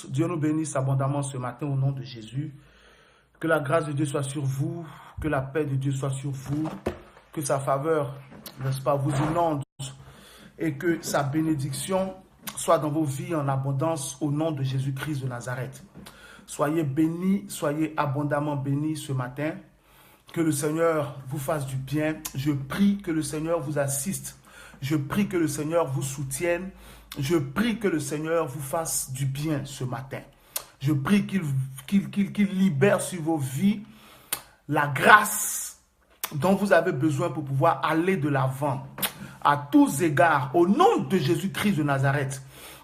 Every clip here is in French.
Dieu nous bénisse abondamment ce matin au nom de Jésus. Que la grâce de Dieu soit sur vous, que la paix de Dieu soit sur vous, que sa faveur, n'est-ce pas, vous inonde et que sa bénédiction soit dans vos vies en abondance au nom de Jésus-Christ de Nazareth. Soyez bénis, soyez abondamment bénis ce matin. Que le Seigneur vous fasse du bien. Je prie que le Seigneur vous assiste. Je prie que le Seigneur vous soutienne. Je prie que le Seigneur vous fasse du bien ce matin. Je prie qu'il libère sur vos vies la grâce dont vous avez besoin pour pouvoir aller de l'avant. À tous égards, au nom de Jésus-Christ de Nazareth,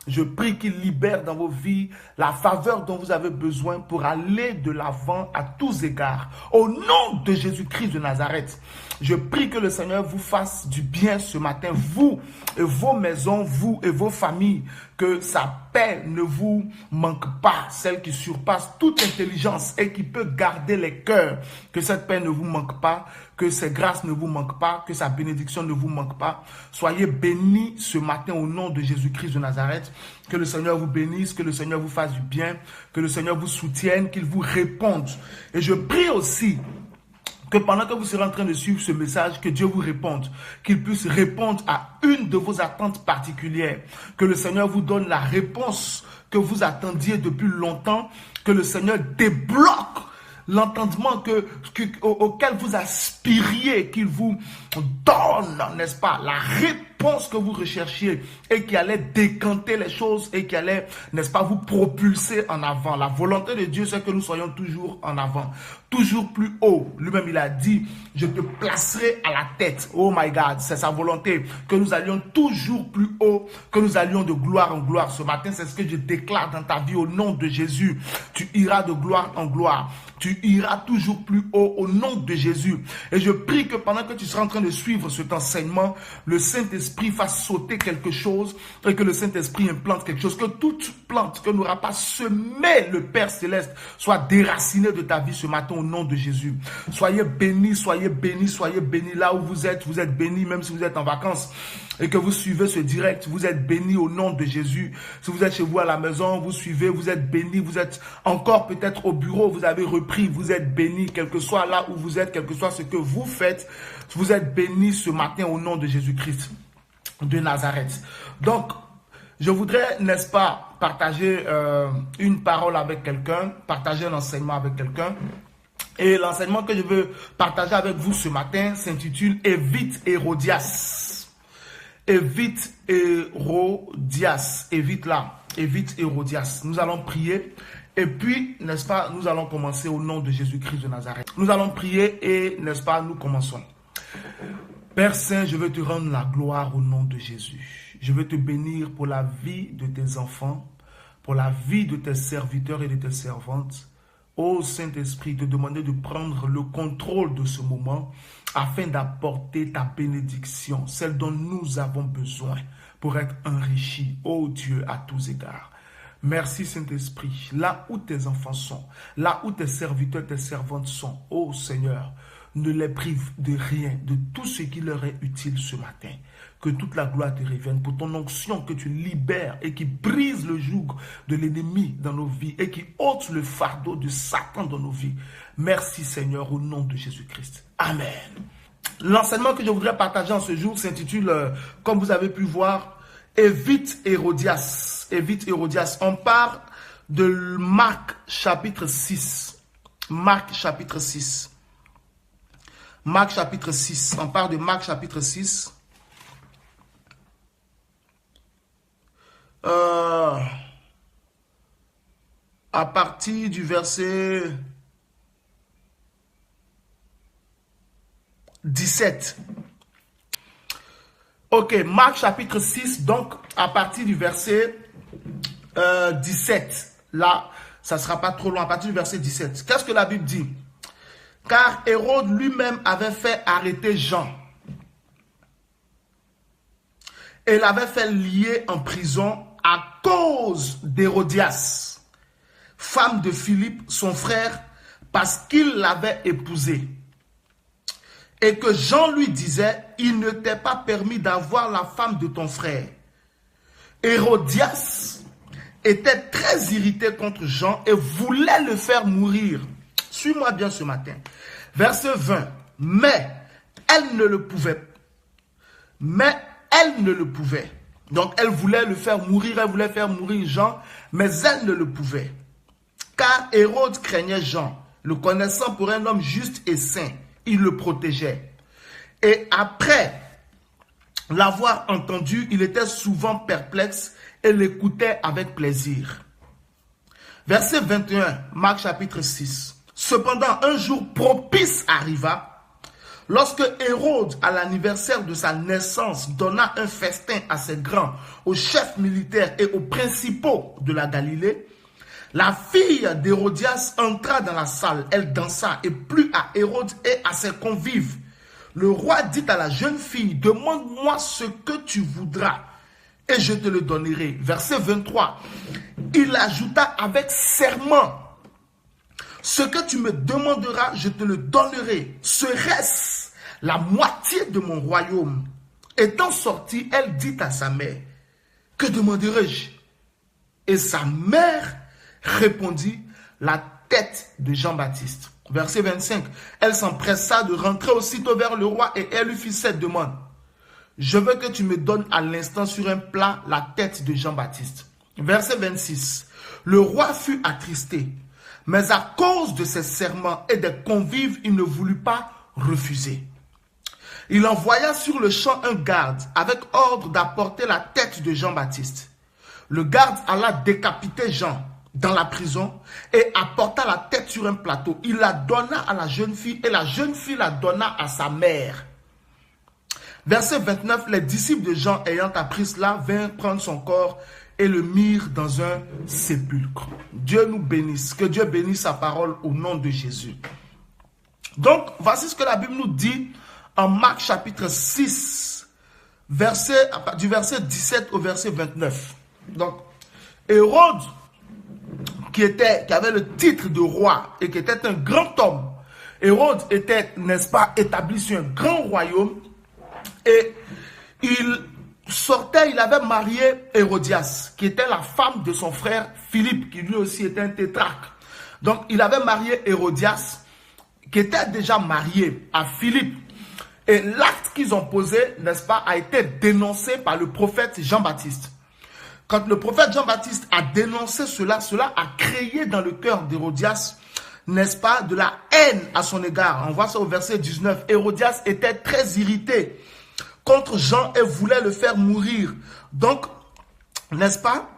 je prie qu'il libère dans vos vies la faveur dont vous avez besoin pour aller de l'avant à tous égards. Au nom de Jésus-Christ de Nazareth, je prie que le Seigneur vous fasse du bien ce matin, vous et vos maisons, vous et vos familles, que sa paix ne vous manque pas, celle qui surpasse toute intelligence et qui peut garder les cœurs, que cette paix ne vous manque pas, que ses grâces ne vous manquent pas, que sa bénédiction ne vous manque pas. Soyez bénis ce matin au nom de Jésus-Christ de Nazareth. Que le Seigneur vous bénisse, que le Seigneur vous fasse du bien, que le Seigneur vous soutienne, qu'il vous réponde. Et je prie aussi que pendant que vous serez en train de suivre ce message, que Dieu vous réponde, qu'il puisse répondre à une de vos attentes particulières, que le Seigneur vous donne la réponse que vous attendiez depuis longtemps, que le Seigneur débloque l'entendement auquel vous aspiriez, qu'il vous donne, n'est-ce pas, la réponse que vous recherchiez et qui allait décanter les choses et qui allait, n'est-ce pas, vous propulser en avant. La volonté de Dieu, c'est que nous soyons toujours en avant, toujours plus haut. Lui-même, il a dit, je te placerai à la tête. Oh my God, c'est sa volonté, que nous allions toujours plus haut, que nous allions de gloire en gloire. Ce matin, c'est ce que je déclare dans ta vie au nom de Jésus. Tu iras de gloire en gloire. Tu iras toujours plus haut au nom de Jésus. Et je prie que pendant que tu seras en train de suivre cet enseignement, le Saint-Esprit fasse sauter quelque chose et que le Saint-Esprit implante quelque chose. Que toute plante que n'aura pas semé le Père Céleste soit déracinée de ta vie ce matin au nom de Jésus. Soyez bénis, soyez bénis, soyez bénis. Là où vous êtes bénis même si vous êtes en vacances et que vous suivez ce direct. Vous êtes bénis au nom de Jésus. Si vous êtes chez vous à la maison, vous suivez, vous êtes bénis. Vous êtes encore peut-être au bureau, vous avez repris, vous êtes bénis. Quel que soit là où vous êtes, quel que soit ce que vous faites, vous êtes bénis ce matin au nom de Jésus-Christ de Nazareth. Donc, je voudrais, n'est-ce pas, partager une parole avec quelqu'un, partager un enseignement avec quelqu'un. Et l'enseignement que je veux partager avec vous ce matin s'intitule « Évite Hérodias ». Évite Hérodias. Évite là. Évite Hérodias. Nous allons prier. Et puis, n'est-ce pas, nous allons commencer au nom de Jésus-Christ de Nazareth. Nous allons prier et, n'est-ce pas, nous commençons. Père Saint, je veux te rendre la gloire au nom de Jésus. Je veux te bénir pour la vie de tes enfants, pour la vie de tes serviteurs et de tes servantes. Ô Saint-Esprit, te demander de prendre le contrôle de ce moment afin d'apporter ta bénédiction, celle dont nous avons besoin pour être enrichis, ô Dieu, à tous égards. Merci Saint-Esprit, là où tes enfants sont, là où tes serviteurs, tes servantes sont, ô Seigneur, ne les prive de rien, de tout ce qui leur est utile ce matin. Que toute la gloire te revienne pour ton onction que tu libères et qui brise le joug de l'ennemi dans nos vies et qui ôte le fardeau de Satan dans nos vies. Merci Seigneur au nom de Jésus-Christ. Amen. L'enseignement que je voudrais partager en ce jour s'intitule, comme vous avez pu voir, Évite Hérodias. Évite Hérodias. On part de Marc chapitre 6. Marc chapitre 6. Marc chapitre 6. On part de Marc chapitre 6. À partir du verset 17. Ok, Marc chapitre 6, donc à partir du verset 17. Là, ça ne sera pas trop long, à partir du verset 17. Qu'est-ce que la Bible dit? Car Hérode lui-même avait fait arrêter Jean et l'avait fait lier en prison à cause d'Hérodias, femme de Philippe, son frère, parce qu'il l'avait épousée. Et que Jean lui disait, il ne t'est pas permis d'avoir la femme de ton frère. Hérodias était très irritée contre Jean et voulait le faire mourir. Suis-moi bien ce matin. Verset 20. Mais elle ne le pouvait. Donc elle voulait le faire mourir, elle voulait faire mourir Jean, mais elle ne le pouvait. Car Hérode craignait Jean, le connaissant pour un homme juste et saint. Il le protégeait. Et après l'avoir entendu, il était souvent perplexe et l'écoutait avec plaisir. Verset 21, Marc chapitre 6. Cependant, un jour propice arriva, lorsque Hérode, à l'anniversaire de sa naissance, donna un festin à ses grands, aux chefs militaires et aux principaux de la Galilée. La fille d'Hérodias entra dans la salle, elle dansa et plut à Hérode et à ses convives. Le roi dit à la jeune fille, demande-moi ce que tu voudras et je te le donnerai. Verset 23, il ajouta avec serment, ce que tu me demanderas, je te le donnerai. Serait-ce la moitié de mon royaume? Étant sortie, elle dit à sa mère, que demanderai-je? Et sa mère répondit, la tête de Jean-Baptiste. Verset 25, elle s'empressa de rentrer aussitôt vers le roi et elle lui fit cette demande. Je veux que tu me donnes à l'instant sur un plat la tête de Jean-Baptiste. Verset 26, le roi fut attristé, mais à cause de ses serments et des convives, il ne voulut pas refuser. Il envoya sur le champ un garde avec ordre d'apporter la tête de Jean-Baptiste. Le garde alla décapiter Jean dans la prison et apporta la tête sur un plateau. Il la donna à la jeune fille et la jeune fille la donna à sa mère. Verset 29, les disciples de Jean ayant appris cela vinrent prendre son corps et le mirent dans un sépulcre. Dieu nous bénisse, que Dieu bénisse sa parole au nom de Jésus. Donc, voici ce que la Bible nous dit en Marc chapitre 6, du verset 17 au verset 29. Donc, Hérode, qui avait le titre de roi et qui était un grand homme, Hérode était, n'est-ce pas, établi sur un grand royaume et il avait marié Hérodias, qui était la femme de son frère Philippe, qui lui aussi était un tétrarque. Donc, il avait marié Hérodias, qui était déjà marié à Philippe. Et l'acte qu'ils ont posé, n'est-ce pas, a été dénoncé par le prophète Jean-Baptiste. Quand le prophète Jean-Baptiste a dénoncé cela a créé dans le cœur d'Hérodias, n'est-ce pas, de la haine à son égard. On voit ça au verset 19. Hérodias était très irrité contre Jean et voulait le faire mourir. Donc, n'est-ce pas,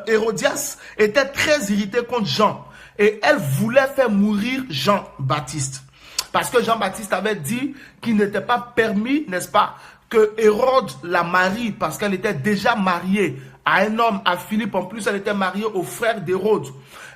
Hérodias était très irrité contre Jean et elle voulait faire mourir Jean-Baptiste. Parce que Jean-Baptiste avait dit qu'il n'était pas permis, n'est-ce pas, que Hérode la marie parce qu'elle était déjà mariée à un homme, à Philippe. En plus, elle était mariée au frère d'Hérode.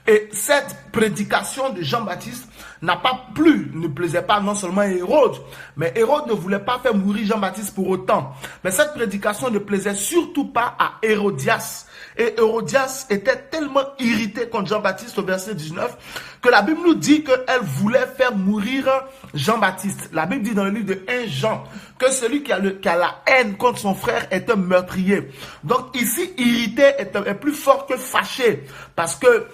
Et cette prédication de Jean-Baptiste ne plaisait pas non seulement à Hérode, mais Hérode ne voulait pas faire mourir Jean-Baptiste pour autant. Mais cette prédication ne plaisait surtout pas à Hérodias. Et Hérodias était tellement irritée contre Jean-Baptiste au verset 19 que la Bible nous dit qu'elle voulait faire mourir Jean-Baptiste. La Bible dit dans le livre de 1 Jean que celui qui a la haine contre son frère est un meurtrier. Donc ici, irrité est plus fort que fâché parce que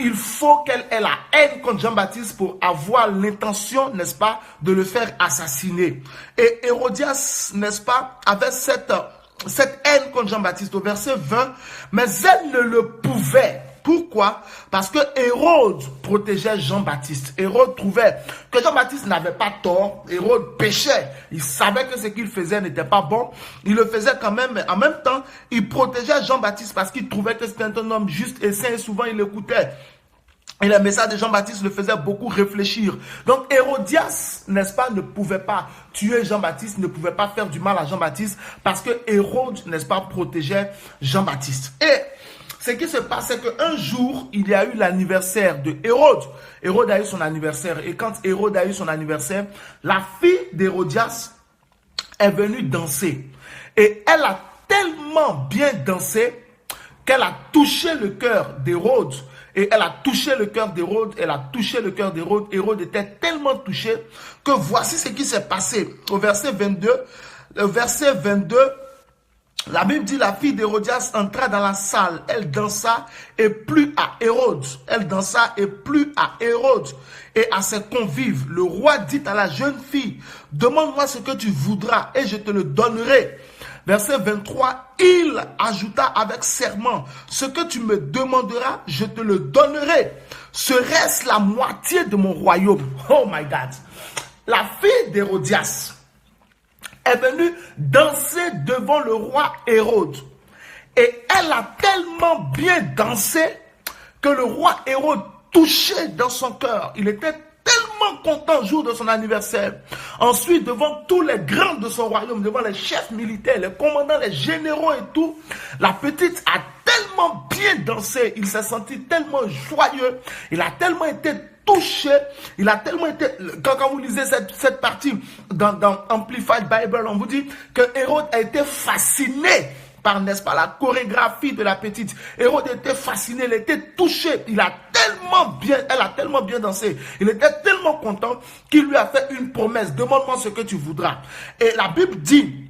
il faut qu'elle ait la haine contre Jean-Baptiste pour avoir l'intention, n'est-ce pas, de le faire assassiner. Et Hérodias, n'est-ce pas, avait cette haine contre Jean-Baptiste au verset 20, mais elle ne le pouvait. Pourquoi? Parce que Hérode protégeait Jean-Baptiste. Hérode trouvait que Jean-Baptiste n'avait pas tort. Hérode péchait. Il savait que ce qu'il faisait n'était pas bon. Il le faisait quand même, mais en même temps, il protégeait Jean-Baptiste parce qu'il trouvait que c'était un homme juste et saint et souvent il l'écoutait. Et le message de Jean-Baptiste le faisait beaucoup réfléchir. Donc Hérodias, n'est-ce pas, ne pouvait pas tuer Jean-Baptiste, ne pouvait pas faire du mal à Jean-Baptiste parce que Hérode, n'est-ce pas, protégeait Jean-Baptiste. Et ce qui se passe, c'est qu'un jour, il y a eu l'anniversaire de Hérode. Hérode a eu son anniversaire. Et quand Hérode a eu son anniversaire, la fille d'Hérodias est venue danser. Et elle a tellement bien dansé qu'elle a touché le cœur d'Hérode. Et elle a touché le cœur d'Hérode, Hérode était tellement touché que voici ce qui s'est passé. Au verset 22, La Bible dit, la fille d'Hérodias entra dans la salle, elle dansa et plut à Hérode. Elle dansa et plut à Hérode et à ses convives. Le roi dit à la jeune fille, demande-moi ce que tu voudras et je te le donnerai. Verset 23, il ajouta avec serment, ce que tu me demanderas, je te le donnerai. Serait-ce la moitié de mon royaume? Oh my God. La fille d'Hérodias est venue danser devant le roi Hérode. Et elle a tellement bien dansé que le roi Hérode touchait dans son cœur. Il était tellement content le jour de son anniversaire. Ensuite, devant tous les grands de son royaume, devant les chefs militaires, les commandants, les généraux et tout, la petite a tellement bien dansé. Il s'est senti tellement joyeux. Il a tellement été touché, il a tellement été, quand vous lisez cette partie dans Amplified Bible, on vous dit que Hérode a été fasciné par, n'est-ce pas, la chorégraphie de la petite. Hérode était fasciné, il était touché, elle a tellement bien dansé, il était tellement content qu'il lui a fait une promesse, demande-moi ce que tu voudras. Et la Bible dit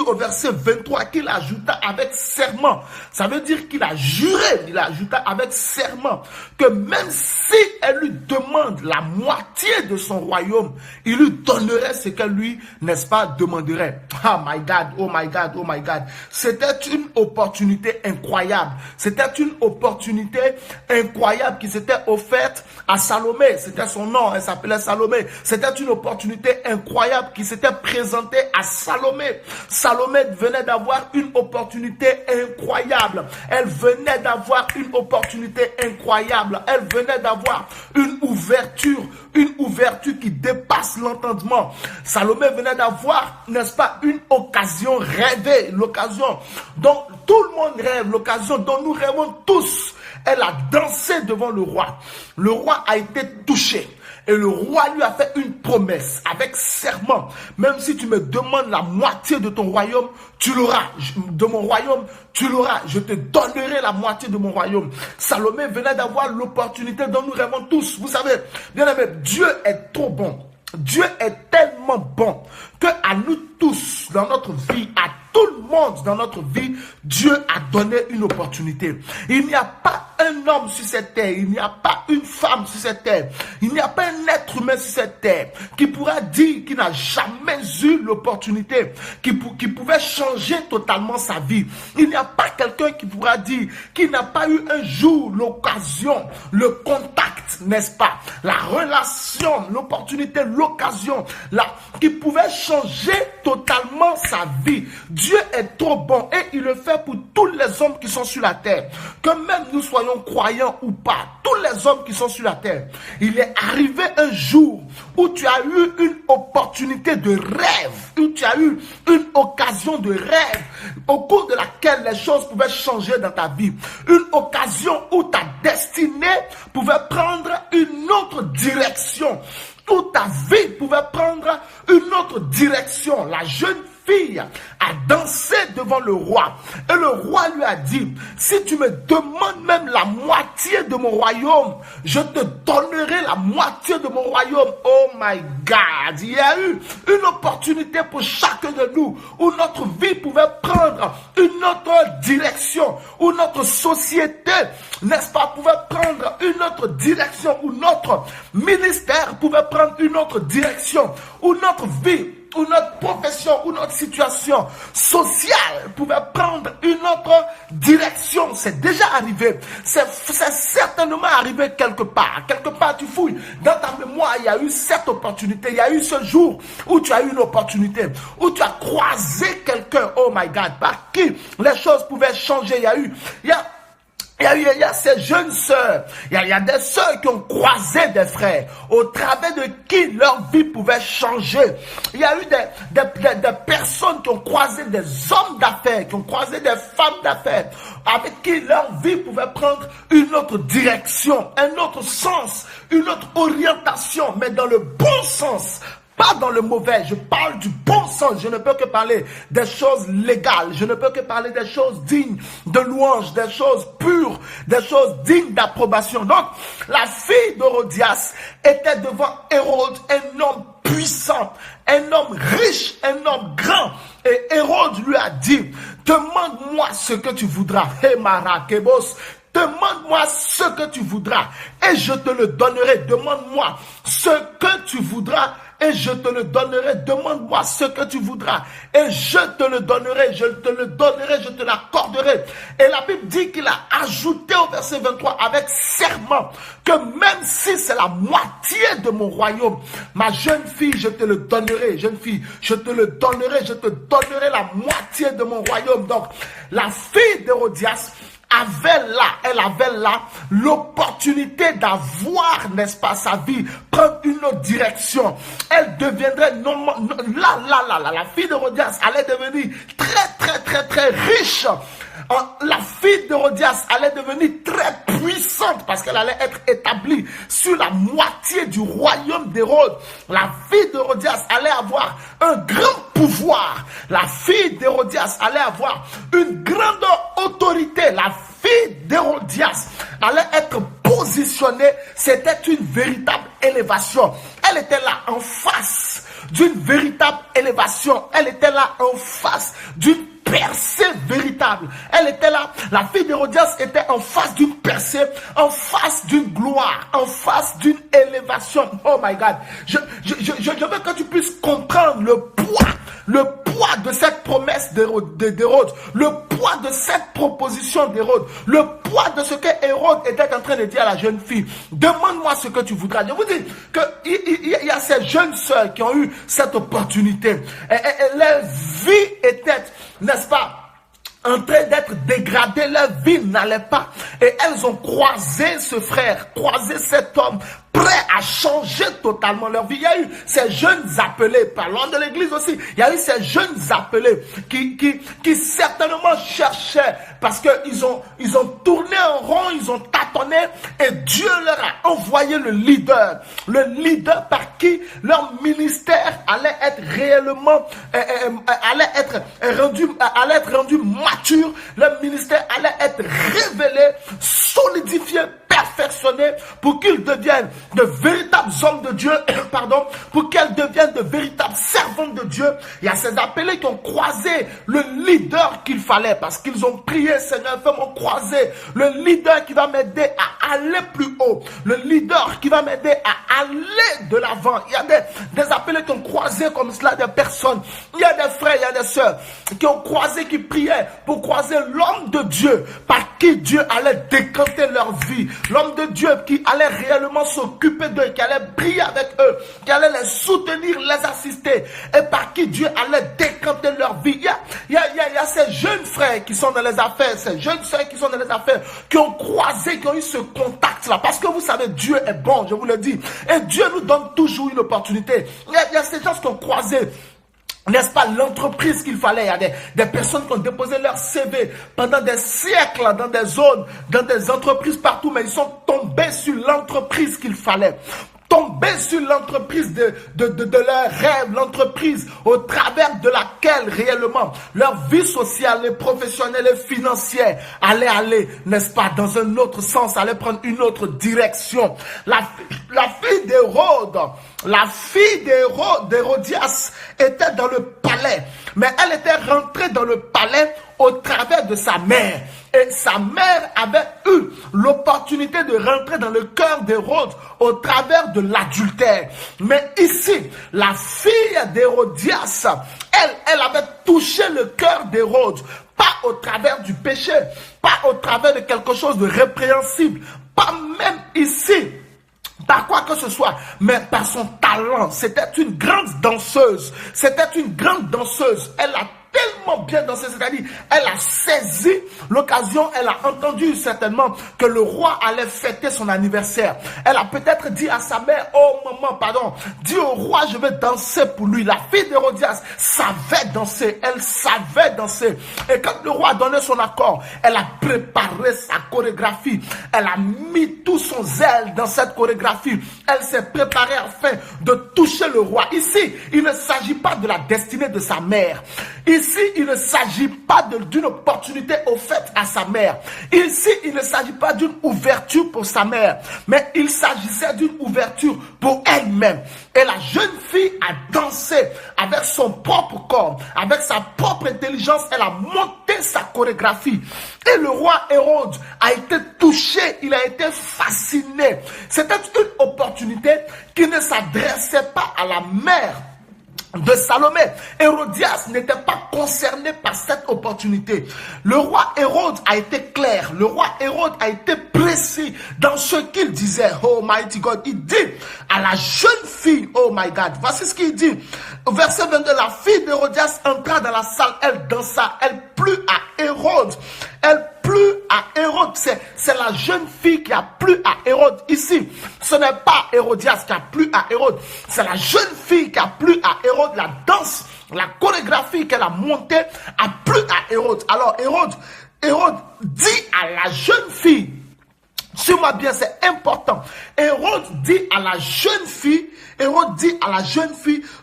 au verset 23 qu'il ajouta avec serment. Ça veut dire qu'il a juré, il ajouta avec serment que même si elle lui demande la moitié de son royaume, il lui donnerait ce qu'elle lui, n'est-ce pas, demanderait. Oh my God, oh my God, oh my God. C'était une opportunité incroyable. C'était une opportunité incroyable qui s'était offerte à Salomé. C'était son nom, elle s'appelait Salomé. C'était une opportunité incroyable qui s'était présentée à Salomé. Salomé venait d'avoir une opportunité incroyable. Elle venait d'avoir une opportunité incroyable. Elle venait d'avoir une ouverture qui dépasse l'entendement. Salomé venait d'avoir, n'est-ce pas, une occasion rêvée, l'occasion dont tout le monde rêve, l'occasion dont nous rêvons tous. Elle a dansé devant le roi. Le roi a été touché. Et le roi lui a fait une promesse avec serment. Même si tu me demandes la moitié de ton royaume, tu l'auras. De mon royaume, tu l'auras. Je te donnerai la moitié de mon royaume. Salomé venait d'avoir l'opportunité dont nous rêvons tous. Vous savez, bien aimé, Dieu est trop bon. Dieu est tellement bon que à nous tous dans notre vie, à tout le monde dans notre vie, Dieu a donné une opportunité. Il n'y a pas un homme sur cette terre, il n'y a pas une femme sur cette terre, il n'y a pas un être humain sur cette terre qui pourra dire qu'il n'a jamais eu l'opportunité, qui pouvait changer totalement sa vie. Il n'y a pas quelqu'un qui pourra dire qu'il n'a pas eu un jour l'occasion, le contact, n'est-ce pas, la relation, l'opportunité, l'occasion, qui pouvait changer totalement sa vie. Dieu est trop bon et il le fait pour tous les hommes qui sont sur la terre. Que même nous soyons croyants ou pas, tous les hommes qui sont sur la terre, il est arrivé un jour où tu as eu une opportunité de rêve, où tu as eu une occasion de rêve au cours de laquelle les choses pouvaient changer dans ta vie. Une occasion où ta destinée pouvait prendre une autre direction. Toute ta vie pouvait prendre une autre direction. La jeune fille a dansé devant le roi. Et le roi lui a dit, si tu me demandes même la moitié de mon royaume, je te donnerai la moitié de mon royaume. Oh my God. Il y a eu une opportunité pour chacun de nous où notre vie pouvait prendre une autre direction, où notre société, n'est-ce pas, pouvait prendre une autre direction, où notre ministère pouvait prendre une autre direction, où notre vie, où notre profession, où notre situation sociale pouvait prendre une autre direction. C'est déjà arrivé. C'est certainement arrivé quelque part. Quelque part, tu fouilles. Dans ta mémoire, il y a eu cette opportunité. Il y a eu ce jour où tu as eu une opportunité, où tu as croisé quelqu'un, oh my God, par qui les choses pouvaient changer. Il y a ces jeunes sœurs, il y a des sœurs qui ont croisé des frères, au travers de qui leur vie pouvait changer. Il y a eu des personnes qui ont croisé des hommes d'affaires, qui ont croisé des femmes d'affaires, avec qui leur vie pouvait prendre une autre direction, un autre sens, une autre orientation, mais dans le bon sens. Pas dans le mauvais, je parle du bon sens. Je ne peux que parler des choses légales. Je ne peux que parler des choses dignes de louange, des choses pures, des choses dignes d'approbation. Donc, la fille d'Hérodias était devant Hérode, un homme puissant, un homme riche, un homme grand. Et Hérode lui a dit, demande-moi ce que tu voudras. Demande-moi ce que tu voudras et je te le donnerai. Demande-moi ce que tu voudras et je te le donnerai. Demande-moi ce que tu voudras et je te le donnerai. Je te le donnerai, je te l'accorderai. Et la Bible dit qu'il a ajouté au verset 23 avec serment que même si c'est la moitié de mon royaume, ma jeune fille, je te le donnerai. Jeune fille, je te le donnerai. Je te donnerai la moitié de mon royaume. Donc, la fille d'Hérodias elle avait là l'opportunité d'avoir, n'est-ce pas, sa vie, prendre une autre direction. Elle deviendrait la fille d'Hérodias allait devenir très riche. La fille d'Hérodias allait devenir très puissante parce qu'elle allait être établie sur la moitié du royaume d'Hérode. La fille d'Hérodias allait avoir un grand pouvoir. La fille d'Hérodias allait avoir une grande autorité. La fille d'Hérodias allait être positionnée. C'était une véritable élévation. Elle était là en face d'une véritable élévation. Elle était là en face d'une percée véritable. Elle était là, la fille d'Hérodias était en face d'une percée, en face d'une gloire, en face d'une élévation. Oh my God. Je veux que tu puisses comprendre le poids de cette promesse d'Hérode, le poids de cette proposition d'Hérode, le poids de ce que Hérode était en train de dire à la jeune fille. Demande-moi ce que tu voudras. Je vous dis qu'il y a ces jeunes sœurs qui ont eu cette opportunité. Et leur vie était, n'est-ce pas, en train d'être dégradée, leur vie n'allait pas. Et elles ont croisé ce frère, croisé cet homme, prêt à changer totalement leur vie. Il y a eu ces jeunes appelés, parlant de l'église aussi, il y a eu ces jeunes appelés qui certainement cherchaient parce qu'ils ont tourné en rond, ils ont tâtonné et Dieu leur a envoyé le leader par qui leur ministère allait être réellement, allait être rendu mature, leur ministère allait être révélé, solidifié, perfectionné pour qu'ils deviennent de véritables hommes de Dieu, pour qu'elles deviennent de véritables servantes de Dieu. Il y a ces appelés qui ont croisé le leader qu'il fallait parce qu'ils ont prié, Seigneur, fais-moi croiser le leader qui va m'aider à aller plus haut, le leader qui va m'aider à aller de l'avant. Il y a des appelés qui ont croisé comme cela des personnes. Il y a des frères, il y a des sœurs qui ont croisé, qui priaient pour croiser l'homme de Dieu par qui Dieu allait décanter leur vie. L'homme de Dieu qui allait réellement s'occuper d'eux, qui allait prier avec eux, qui allait les soutenir, les assister, et par qui Dieu allait décanter leur vie. Il y a ces jeunes frères qui sont dans les affaires, ces jeunes sœurs qui sont dans les affaires, qui ont croisé, qui ont eu ce contact-là. Parce que vous savez, Dieu est bon, je vous le dis. Et Dieu nous donne toujours une opportunité. Il y a ces gens qui ont croisé, n'est-ce pas, l'entreprise qu'il fallait. Il y a des personnes qui ont déposé leur CV pendant des siècles dans des zones, dans des entreprises partout, mais ils sont tombés sur l'entreprise qu'il fallait. Tomber sur l'entreprise de leur rêve, l'entreprise au travers de laquelle réellement leur vie sociale et professionnelle et financière allait aller, n'est-ce pas, dans un autre sens, allait prendre une autre direction. La fille d'Hérodias était dans le palais, mais elle était rentrée dans le palais au travers de sa mère. Et sa mère avait eu l'opportunité de rentrer dans le cœur d'Hérode au travers de l'adultère. Mais ici, la fille d'Hérodias, elle avait touché le cœur d'Hérode, pas au travers du péché, pas au travers de quelque chose de répréhensible, pas même ici, par quoi que ce soit, mais par son talent. C'était une grande danseuse. Elle a tellement bien dansé, c'est-à-dire elle a saisi l'occasion, elle a entendu certainement que le roi allait fêter son anniversaire. Elle a peut-être dit à sa mère, oh maman, pardon, dis au roi, je vais danser pour lui. La fille d'Hérodias savait danser, elle savait danser. Et quand le roi a donné son accord, elle a préparé sa chorégraphie, elle a mis tout son zèle dans cette chorégraphie. Elle s'est préparée afin de toucher le roi. Ici, il ne s'agit pas de la destinée de sa mère. Ici, Ici, il ne s'agit pas d'une opportunité offerte à sa mère. Ici, il ne s'agit pas d'une ouverture pour sa mère, mais il s'agissait d'une ouverture pour elle-même. Et la jeune fille a dansé avec son propre corps, avec sa propre intelligence. Elle a monté sa chorégraphie. Et le roi Hérode a été touché, il a été fasciné. C'était une opportunité qui ne s'adressait pas à la mère de Salomé. Hérodias n'était pas concerné par cette opportunité. Le roi Hérode a été clair, le roi Hérode a été précis dans ce qu'il disait. Oh mighty God, il dit à la jeune fille, oh my God, voici ce qu'il dit. Verset 22, la fille d'Hérodias entra dans la salle, elle dansa, elle plut à Hérode. Elle plut à Hérode. C'est la jeune fille qui a plu à Hérode. Ici, ce n'est pas Hérodias qui a plu à Hérode. C'est la jeune fille qui a plu à Hérode. La danse, la chorégraphie qu'elle a montée a plu à Hérode. Alors Hérode dit à la jeune fille, suis-moi bien, c'est important. Hérode dit à la jeune fille,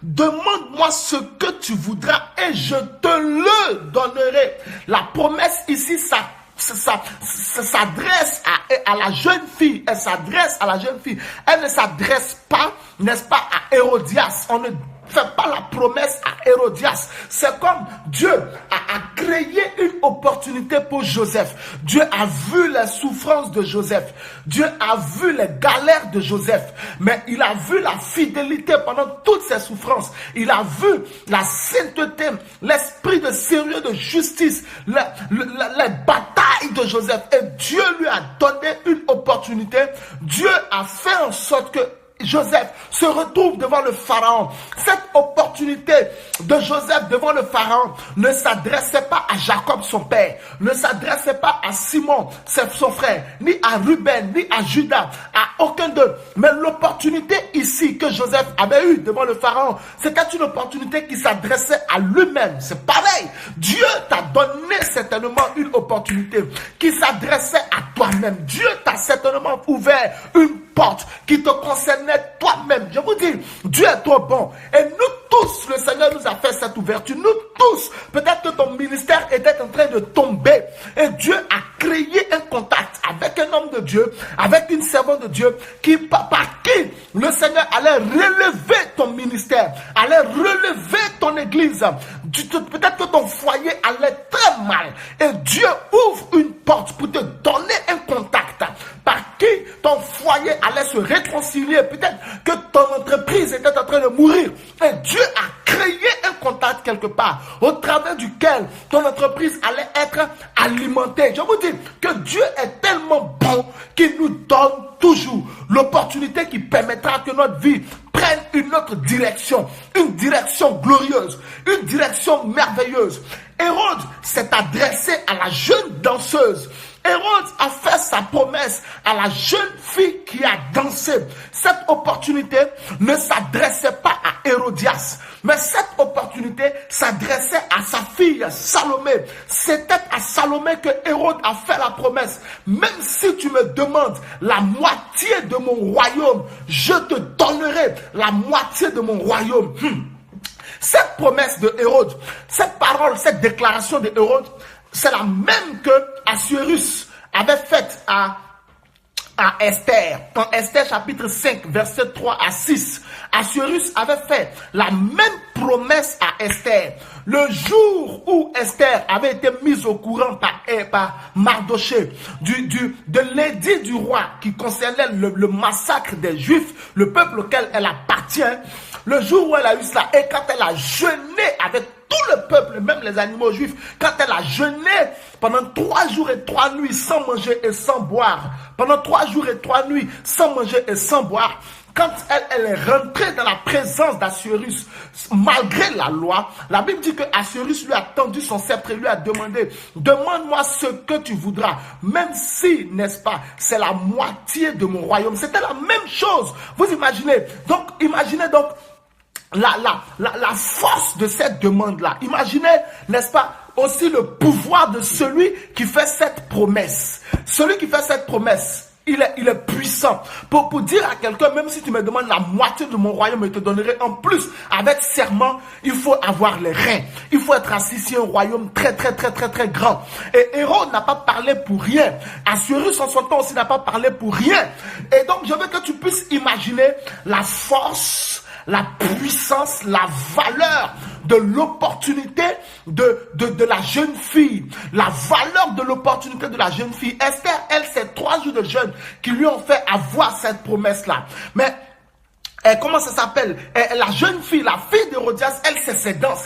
demande-moi ce que tu voudras et je te le donnerai. La promesse ici, ça s'adresse à la jeune fille. Elle s'adresse à la jeune fille. Elle ne s'adresse pas, n'est-ce pas, à Hérodias. On ne fait pas la promesse à Hérodias. C'est comme Dieu a créé une opportunité pour Joseph. Dieu a vu les souffrances de Joseph. Dieu a vu les galères de Joseph. Mais il a vu la fidélité pendant toutes ces souffrances. Il a vu la sainteté, l'esprit de sérieux, de justice, les batailles de Joseph. Et Dieu lui a donné une opportunité. Dieu a fait en sorte que Joseph se retrouve devant le pharaon. Cette opportunité de Joseph devant le pharaon ne s'adressait pas à Jacob son père, ne s'adressait pas à Simon son frère, ni à Ruben, ni à Judas, à aucun d'eux. Mais l'opportunité ici que Joseph avait eue devant le pharaon, c'était une opportunité qui s'adressait à lui-même. C'est pareil. Dieu t'a donné certainement une opportunité qui s'adressait à toi-même. Dieu t'a certainement ouvert une porte qui te concernait toi-même. Je vous dis, Dieu est trop bon. Et nous tous, le Seigneur nous a fait cette ouverture. Nous tous, peut-être que ton ministère était en train de tomber. Et Dieu a créé un contact avec un homme de Dieu, avec une servante de Dieu, par qui le Seigneur allait relever ton ministère, allait relever ton église. Peut-être que ton foyer allait très mal. Et Dieu ouvre une porte pour te donner un contact par qui ton foyer allait se réconcilier. Peut-être que ton entreprise était en train de mourir. Et Dieu a créé un contact quelque part au travers duquel ton entreprise allait être alimentée. Je vous dis que Dieu est tellement bon qu'il nous donne toujours l'opportunité qui permettra que notre vie prenne une autre direction, une direction glorieuse, une direction merveilleuse. Hérode s'est adressé à la jeune danseuse. Hérode a fait sa promesse à la jeune fille qui a dansé. Cette opportunité ne s'adressait pas à Hérodias, mais cette opportunité s'adressait à sa fille Salomé. C'était à Salomé que Hérode a fait la promesse. Même si tu me demandes la moitié de mon royaume, je te donnerai la moitié de mon royaume. Cette promesse de Hérode, cette parole, cette déclaration de Hérode, c'est la même que Assuérus avait faite à Esther. Dans Esther chapitre 5, verset 3 à 6, Assuérus avait fait la même promesse à Esther. Le jour où Esther avait été mise au courant par Mardoché de l'édit du roi qui concernait le massacre des Juifs, le peuple auquel elle appartient, le jour où elle a eu cela, et quand elle a jeûné avec tout le peuple, même les animaux juifs, quand elle a jeûné pendant 3 jours et 3 nuits sans manger et sans boire, pendant 3 jours et 3 nuits sans manger et sans boire, quand elle est rentrée dans la présence d'Assuérus, malgré la loi, la Bible dit que Assuérus lui a tendu son sceptre et lui a demandé, demande-moi ce que tu voudras, même si, n'est-ce pas, c'est la moitié de mon royaume. C'était la même chose. Vous imaginez donc la force de cette demande-là. Imaginez, n'est-ce pas, aussi le pouvoir de celui qui fait cette promesse. Celui qui fait cette promesse, Il est puissant. Pour dire à quelqu'un, même si tu me demandes la moitié de mon royaume, je te donnerai en plus. Avec serment, il faut avoir les reins. Il faut être assis sur un royaume très grand. Et Hérode n'a pas parlé pour rien. Assuérus en son temps aussi n'a pas parlé pour rien. Et donc, je veux que tu puisses imaginer la force, la puissance, la valeur de l'opportunité de la jeune fille. La valeur de l'opportunité de la jeune fille. Esther, elle, c'est 3 jours de jeûne qui lui ont fait avoir cette promesse-là. Mais comment ça s'appelle? La jeune fille, la fille d'Hérodias, elle, c'est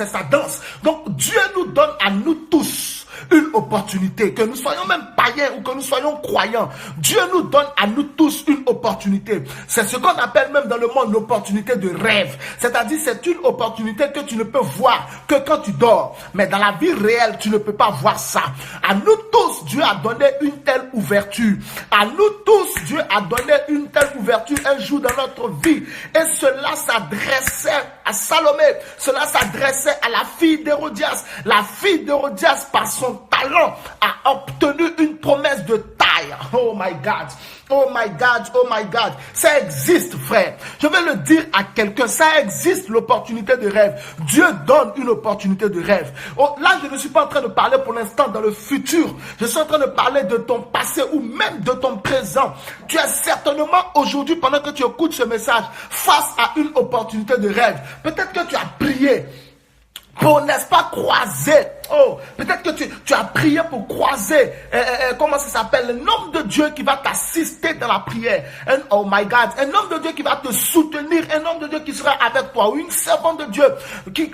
sa danse. Donc, Dieu nous donne à nous tous une opportunité, que nous soyons même païens ou que nous soyons croyants. Dieu nous donne à nous tous une opportunité. C'est ce qu'on appelle même dans le monde l'opportunité de rêve. C'est-à-dire, c'est une opportunité que tu ne peux voir que quand tu dors. Mais dans la vie réelle, tu ne peux pas voir ça. À nous tous, Dieu a donné une telle ouverture. À nous tous, Dieu a donné une telle ouverture un jour dans notre vie. Et cela s'adressait à Salomé. Cela s'adressait à la fille d'Hérodias. La fille d'Hérodias, par son talent, a obtenu une promesse de taille. Oh my God. Oh my God, oh my God. Ça existe, frère. Je vais le dire à quelqu'un. Ça existe, l'opportunité de rêve. Dieu donne une opportunité de rêve. Oh, là, je ne suis pas en train de parler pour l'instant dans le futur. Je suis en train de parler de ton passé ou même de ton présent. Tu es certainement aujourd'hui, pendant que tu écoutes ce message, face à une opportunité de rêve. Peut-être que tu as prié pour, n'est-ce pas, croiser. Oh, peut-être que tu as prié pour croiser, comment ça s'appelle, un homme de Dieu qui va t'assister dans la prière. Oh my God, un homme de Dieu qui va te soutenir, un homme de Dieu qui sera avec toi, ou une servante de Dieu,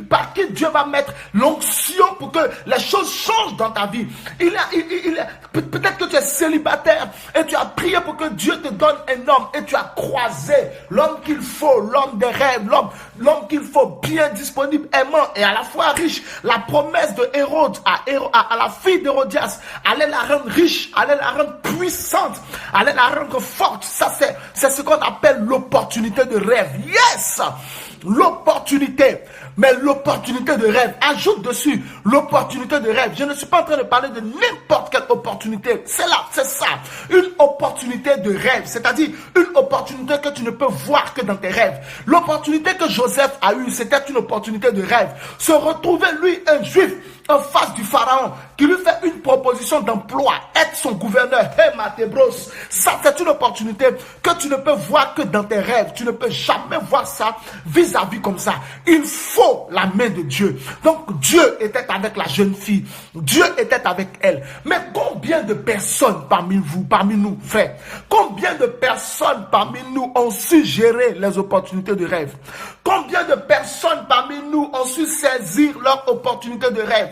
par qui Dieu va mettre l'onction pour que les choses changent dans ta vie. Peut-être que tu es célibataire et tu as prié pour que Dieu te donne un homme et tu as croisé l'homme qu'il faut, l'homme des rêves, l'homme qu'il faut, bien disponible, aimant et à la fois riche. La promesse de Hérode à la fille d'Hérodias allait la rendre riche, allait la rendre puissante, allait la rendre forte. Ça, c'est ce qu'on appelle l'opportunité de rêve. Yes! L'opportunité. Mais l'opportunité de rêve, ajoute dessus l'opportunité de rêve. Je ne suis pas en train de parler de n'importe quelle opportunité. C'est là, c'est ça. Une opportunité de rêve. C'est-à-dire une opportunité que tu ne peux voir que dans tes rêves. L'opportunité que Joseph a eue, c'était une opportunité de rêve. Se retrouver, lui, un juif, en face du pharaon, qui lui fait une proposition d'emploi, être son gouverneur. Hey, Matébros, ça c'est une opportunité que tu ne peux voir que dans tes rêves. Tu ne peux jamais voir ça vis-à-vis comme ça. Il faut la main de Dieu. Donc Dieu était avec la jeune fille. Dieu était avec elle. Mais combien de personnes parmi vous, parmi nous, frères, combien de personnes parmi nous ont su gérer les opportunités de rêve? Combien de personnes parmi nous ont su saisir leur opportunité de rêve?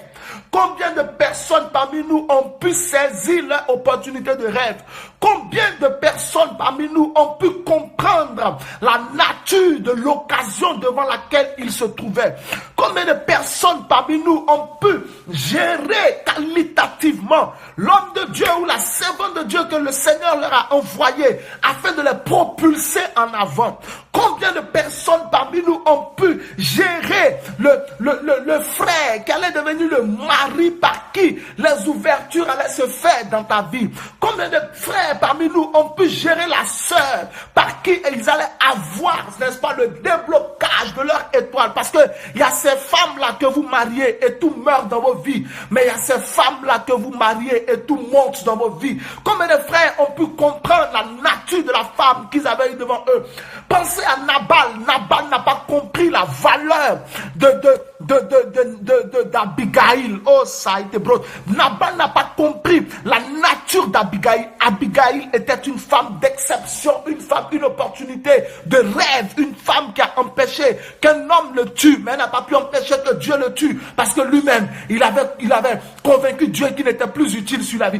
Combien de personnes parmi nous ont pu saisir leur opportunité de rêve? Combien de personnes parmi nous ont pu comprendre la nature de l'occasion devant laquelle ils se trouvaient? Combien de personnes parmi nous ont pu gérer qualitativement l'homme de Dieu ou la servante de Dieu que le Seigneur leur a envoyé afin de les propulser en avant? Combien de personnes parmi nous ont pu gérer le frère qui allait devenir le mari par qui les ouvertures allaient se faire dans ta vie? Combien de frères parmi nous ont pu gérer la sœur par qui ils allaient avoir, n'est-ce pas, le déblocage de leur étoile? Parce que il y a ces femmes-là que vous mariez et tout meurt dans vos vies. Mais il y a ces femmes-là que vous mariez et tout monte dans vos vies. Combien de frères ont pu comprendre la nature de la femme qu'ils avaient eu devant eux? Pensez à Nabal. Nabal n'a pas compris la valeur d'Abigail. Oh, ça a été brut. Nabal n'a pas compris la nature d'Abigail. Abigail était une femme d'exception, une opportunité de rêve, une femme qui a empêché qu'un homme le tue, mais elle n'a pas pu empêcher que Dieu le tue, parce que lui-même, il avait convaincu Dieu qu'il n'était plus utile sur la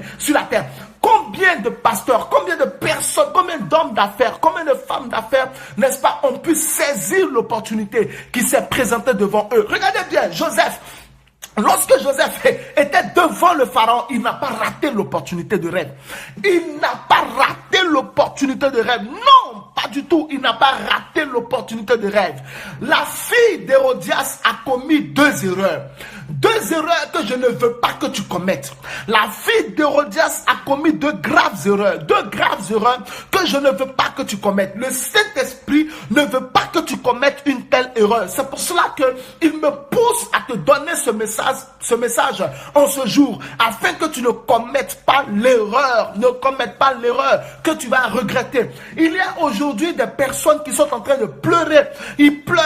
terre. Combien de pasteurs, combien de personnes, combien d'hommes d'affaires, combien de femmes d'affaires, n'est-ce pas, ont pu saisir l'opportunité qui s'est présentée devant eux? Regardez bien, Joseph. Lorsque Joseph était devant le pharaon, il n'a pas raté l'opportunité de rêve. Il n'a pas raté l'opportunité de rêve. Non, pas du tout. Il n'a pas raté l'opportunité de rêve. La fille d'Hérodias a commis 2 erreurs. 2 erreurs que je ne veux pas que tu commettes. La fille d'Hérodias a commis 2 graves erreurs. 2 graves erreurs que je ne veux pas que tu commettes. Le Saint-Esprit ne veut pas que tu commettes une telle erreur. C'est pour cela qu'il me pousse à te donner ce message en ce jour, afin que tu ne commettes pas l'erreur. Ne commettes pas l'erreur que tu vas regretter. Il y a aujourd'hui des personnes qui sont en train de pleurer. Ils pleurent.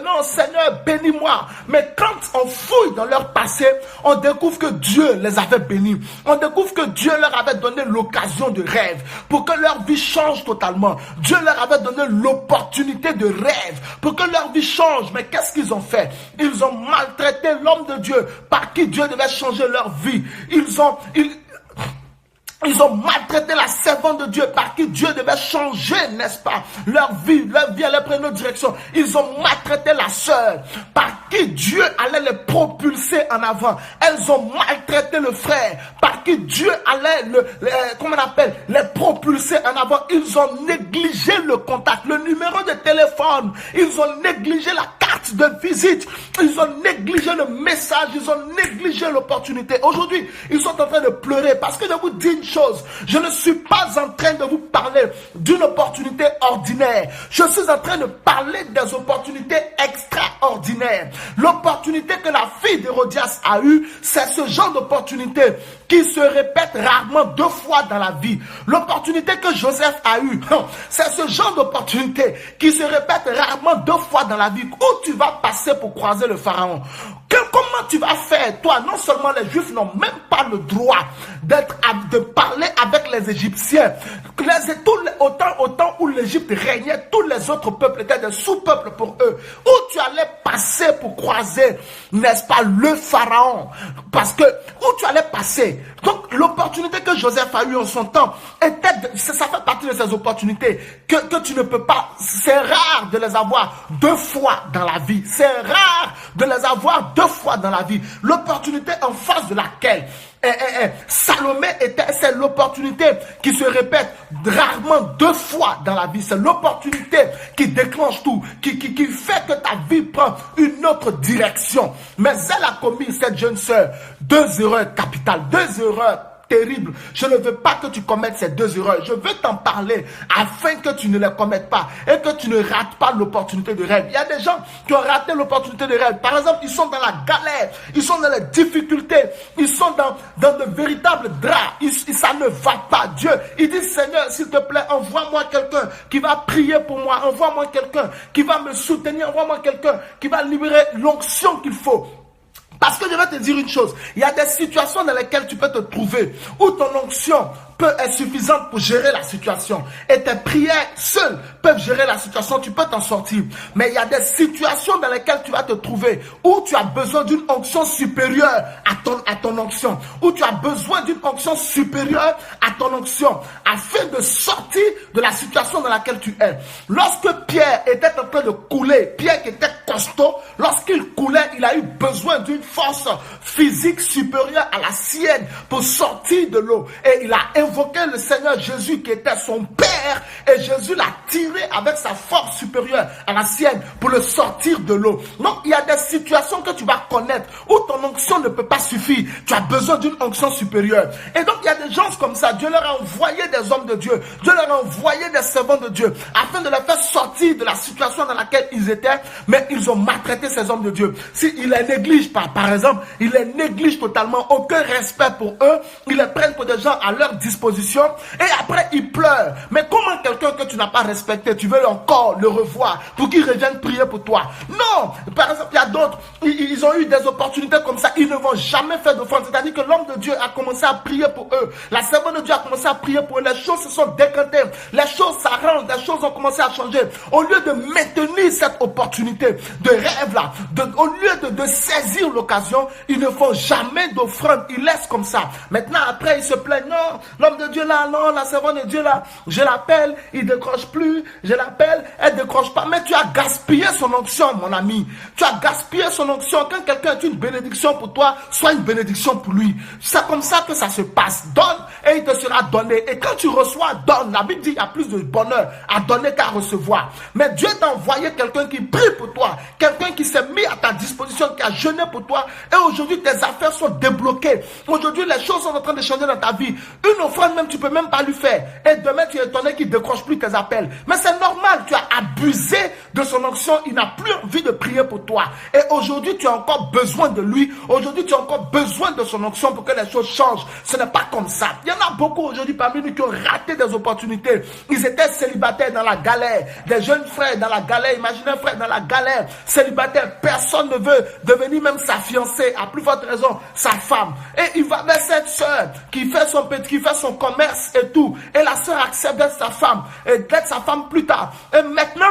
Non, Seigneur, bénis-moi. Mais quand on fouille dans leur passé, on découvre que Dieu les avait bénis. On découvre que Dieu leur avait donné l'occasion de rêve pour que leur vie change totalement. Dieu leur avait donné l'opportunité de rêve pour que leur vie change. Mais qu'est-ce qu'ils ont fait? Ils ont maltraité l'homme de Dieu par qui Dieu devait changer leur vie. Ils ont maltraité la servante de Dieu par qui Dieu devait changer, n'est-ce pas? Leur vie allait prendre une autre direction. Ils ont maltraité la sœur par qui Dieu allait les propulser en avant. Elles ont maltraité le frère par qui Dieu allait les propulser en avant. Ils ont négligé le contact, le numéro de téléphone. Ils ont négligé la carte de visite. Ils ont négligé le message. Ils ont négligé l'opportunité. Aujourd'hui, ils sont en train de pleurer parce que je vous dis une chose, je ne suis pas en train de vous parler d'une opportunité ordinaire. Je suis en train de parler des opportunités extraordinaires. L'opportunité que la fille d'Hérodias a eue, c'est ce genre d'opportunité qui se répète rarement 2 fois dans la vie. L'opportunité que Joseph a eue, c'est ce genre d'opportunité qui se répète rarement 2 fois dans la vie, où tu vas passer pour croiser le pharaon. Comment tu vas faire, toi? Non seulement les Juifs n'ont même pas le droit de parler avec les Égyptiens. Autant où l'Égypte régnait, tous les autres peuples étaient des sous-peuples pour eux. Où tu allais passer pour croiser, n'est-ce pas, le pharaon? Parce que où tu allais passer. Donc l'opportunité que Joseph a eue en son temps, ça fait partie de ces opportunités que tu ne peux pas. C'est rare de les avoir 2 fois dans la vie. C'est rare de les avoir 2 fois dans la vie. L'opportunité en face de laquelle Salomé c'est l'opportunité qui se répète rarement 2 fois dans la vie. C'est l'opportunité qui déclenche tout, qui fait que ta vie prend une autre direction. Mais elle a commis, cette jeune sœur, 2 erreurs capitales, 2 erreurs terrible. Je ne veux pas que tu commettes ces 2 erreurs. Je veux t'en parler afin que tu ne les commettes pas et que tu ne rates pas l'opportunité de rêve. Il y a des gens qui ont raté l'opportunité de rêve. Par exemple, ils sont dans la galère, ils sont dans les difficultés, ils sont dans de véritables draps. Ça ne va pas. Dieu, il dit, Seigneur, s'il te plaît, envoie-moi quelqu'un qui va prier pour moi. Envoie-moi quelqu'un qui va me soutenir. Envoie-moi quelqu'un qui va libérer l'onction qu'il faut. Parce que je vais te dire une chose, il y a des situations dans lesquelles tu peux te trouver où ton onction est suffisante pour gérer la situation. Et tes prières seules peuvent gérer la situation, tu peux t'en sortir. Mais il y a des situations dans lesquelles tu vas te trouver où tu as besoin d'une onction supérieure à ton onction. Où tu as besoin d'une onction supérieure à ton onction afin de sortir de la situation dans laquelle tu es. Lorsque Pierre était en train de couler, Pierre qui était costaud, lorsqu'il coulait, il a eu besoin d'une force physique supérieure à la sienne pour sortir de l'eau. Et il a invoqué le Seigneur Jésus qui était son Père et Jésus l'a tiré avec sa force supérieure à la sienne pour le sortir de l'eau. Donc il y a des situations que tu vas connaître où ton onction ne peut pas suffire. Tu as besoin d'une onction supérieure. Et donc il y a des gens comme ça. Dieu leur a envoyé des hommes de Dieu. Dieu leur a envoyé des servants de Dieu afin de les faire sortir de la situation dans laquelle ils étaient. Mais ils ont maltraité ces hommes de Dieu. S'ils les négligent pas, par exemple, ils les négligent totalement. Aucun respect pour eux. Ils les prennent pour des gens à leur disposition. Et après, ils pleurent. Mais comment quelqu'un que tu n'as pas respecté, tu veux encore le revoir pour qu'il revienne prier pour toi? Non. Par exemple, il y a d'autres, ils ont eu des opportunités comme ça. Ils ne vont jamais faire d'offrande. C'est-à-dire que l'homme de Dieu a commencé à prier pour eux. La servante de Dieu a commencé à prier pour eux. Les choses se sont décantées. Les choses s'arrangent. Les choses ont commencé à changer. Au lieu de maintenir cette opportunité de rêve là, au lieu de saisir l'occasion, ils ne font jamais d'offrande. Ils laissent comme ça. Maintenant, après, ils se plaignent. Non, l'homme de Dieu là, non, la servante de Dieu là, je l'appelle il décroche plus, je l'appelle, elle décroche pas. Mais tu as gaspillé son onction, mon ami. Tu as gaspillé son onction. Quand quelqu'un est une bénédiction pour toi, sois une bénédiction pour lui. C'est comme ça que ça se passe. Donne et il te sera donné. Et quand tu reçois, donne. La Bible dit il y a plus de bonheur à donner qu'à recevoir. Mais Dieu t'a envoyé quelqu'un qui prie pour toi, quelqu'un qui s'est mis à ta disposition, qui a jeûné pour toi. Et aujourd'hui, tes affaires sont débloquées. Aujourd'hui, les choses sont en train de changer dans ta vie. Une offrande même, tu peux même pas lui faire. Et demain, tu es étonné qu'il ne décroche plus tes appels. Mais c'est normal, tu as abusé de son onction. Il n'a plus envie de prier pour toi. Et aujourd'hui, tu as encore besoin de lui. Aujourd'hui, tu as encore besoin de son onction pour que les choses changent. Ce n'est pas comme ça. Il y en a beaucoup aujourd'hui parmi nous qui ont raté des opportunités. Ils étaient célibataires dans la galère. Des jeunes frères dans la galère. Imaginez un frère dans la galère, célibataire. Personne ne veut devenir même sa fiancée. À plus forte raison, sa femme. Et il va vers cette soeur qui fait son commerce et tout. Et la soeur accepte d'être sa femme. Et d'être sa femme plus tard. Et maintenant,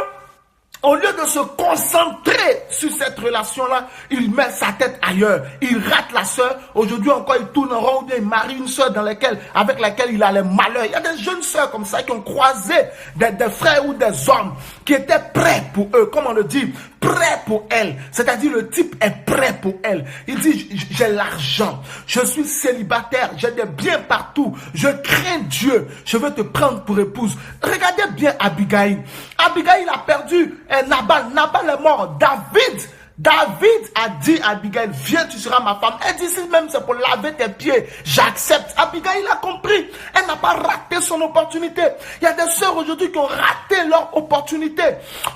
au lieu de se concentrer sur cette relation-là, il met sa tête ailleurs. Il rate la sœur. Aujourd'hui encore, il tourne en rond. Il marie une sœur avec laquelle il a les malheurs. Il y a des jeunes sœurs comme ça qui ont croisé des frères ou des hommes qui étaient prêts pour eux. Comme on le dit, prêts pour elle. C'est-à-dire le type est prêt pour elle. Il dit, j'ai l'argent. Je suis célibataire. J'ai des biens partout. Je crains Dieu. Je veux te prendre pour épouse. Regardez bien Abigail. Abigail a perdu Nabal est mort. David a dit à Abigail, viens, tu seras ma femme. Elle dit, si même c'est pour laver tes pieds, j'accepte. Abigail a compris. Elle n'a pas raté son opportunité. Il y a des sœurs aujourd'hui qui ont raté leur opportunité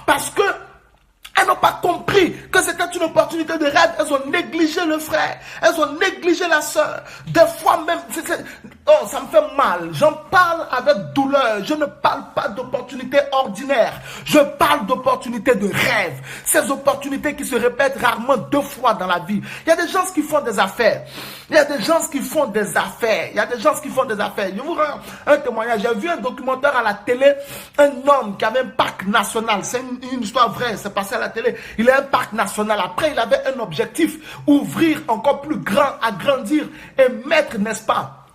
parce que elles n'ont pas compris que c'était une opportunité de rêve. Elles ont négligé le frère. Elles ont négligé la sœur. Des fois même, oh, ça me fait mal. J'en parle avec douleur. Je ne parle pas d'opportunités ordinaires. Je parle d'opportunités de rêve. Ces opportunités qui se répètent rarement 2 fois dans la vie. Il y a des gens qui font des affaires. Il y a des gens qui font des affaires. Il y a des gens qui font des affaires. Je vous rends un témoignage. J'ai vu un documentaire à la télé. Un homme qui avait un parc national. C'est une histoire vraie. C'est passé à la télé. Il a un parc national. Après, il avait un objectif. Ouvrir encore plus grand, agrandir et mettre, n'est-ce pas,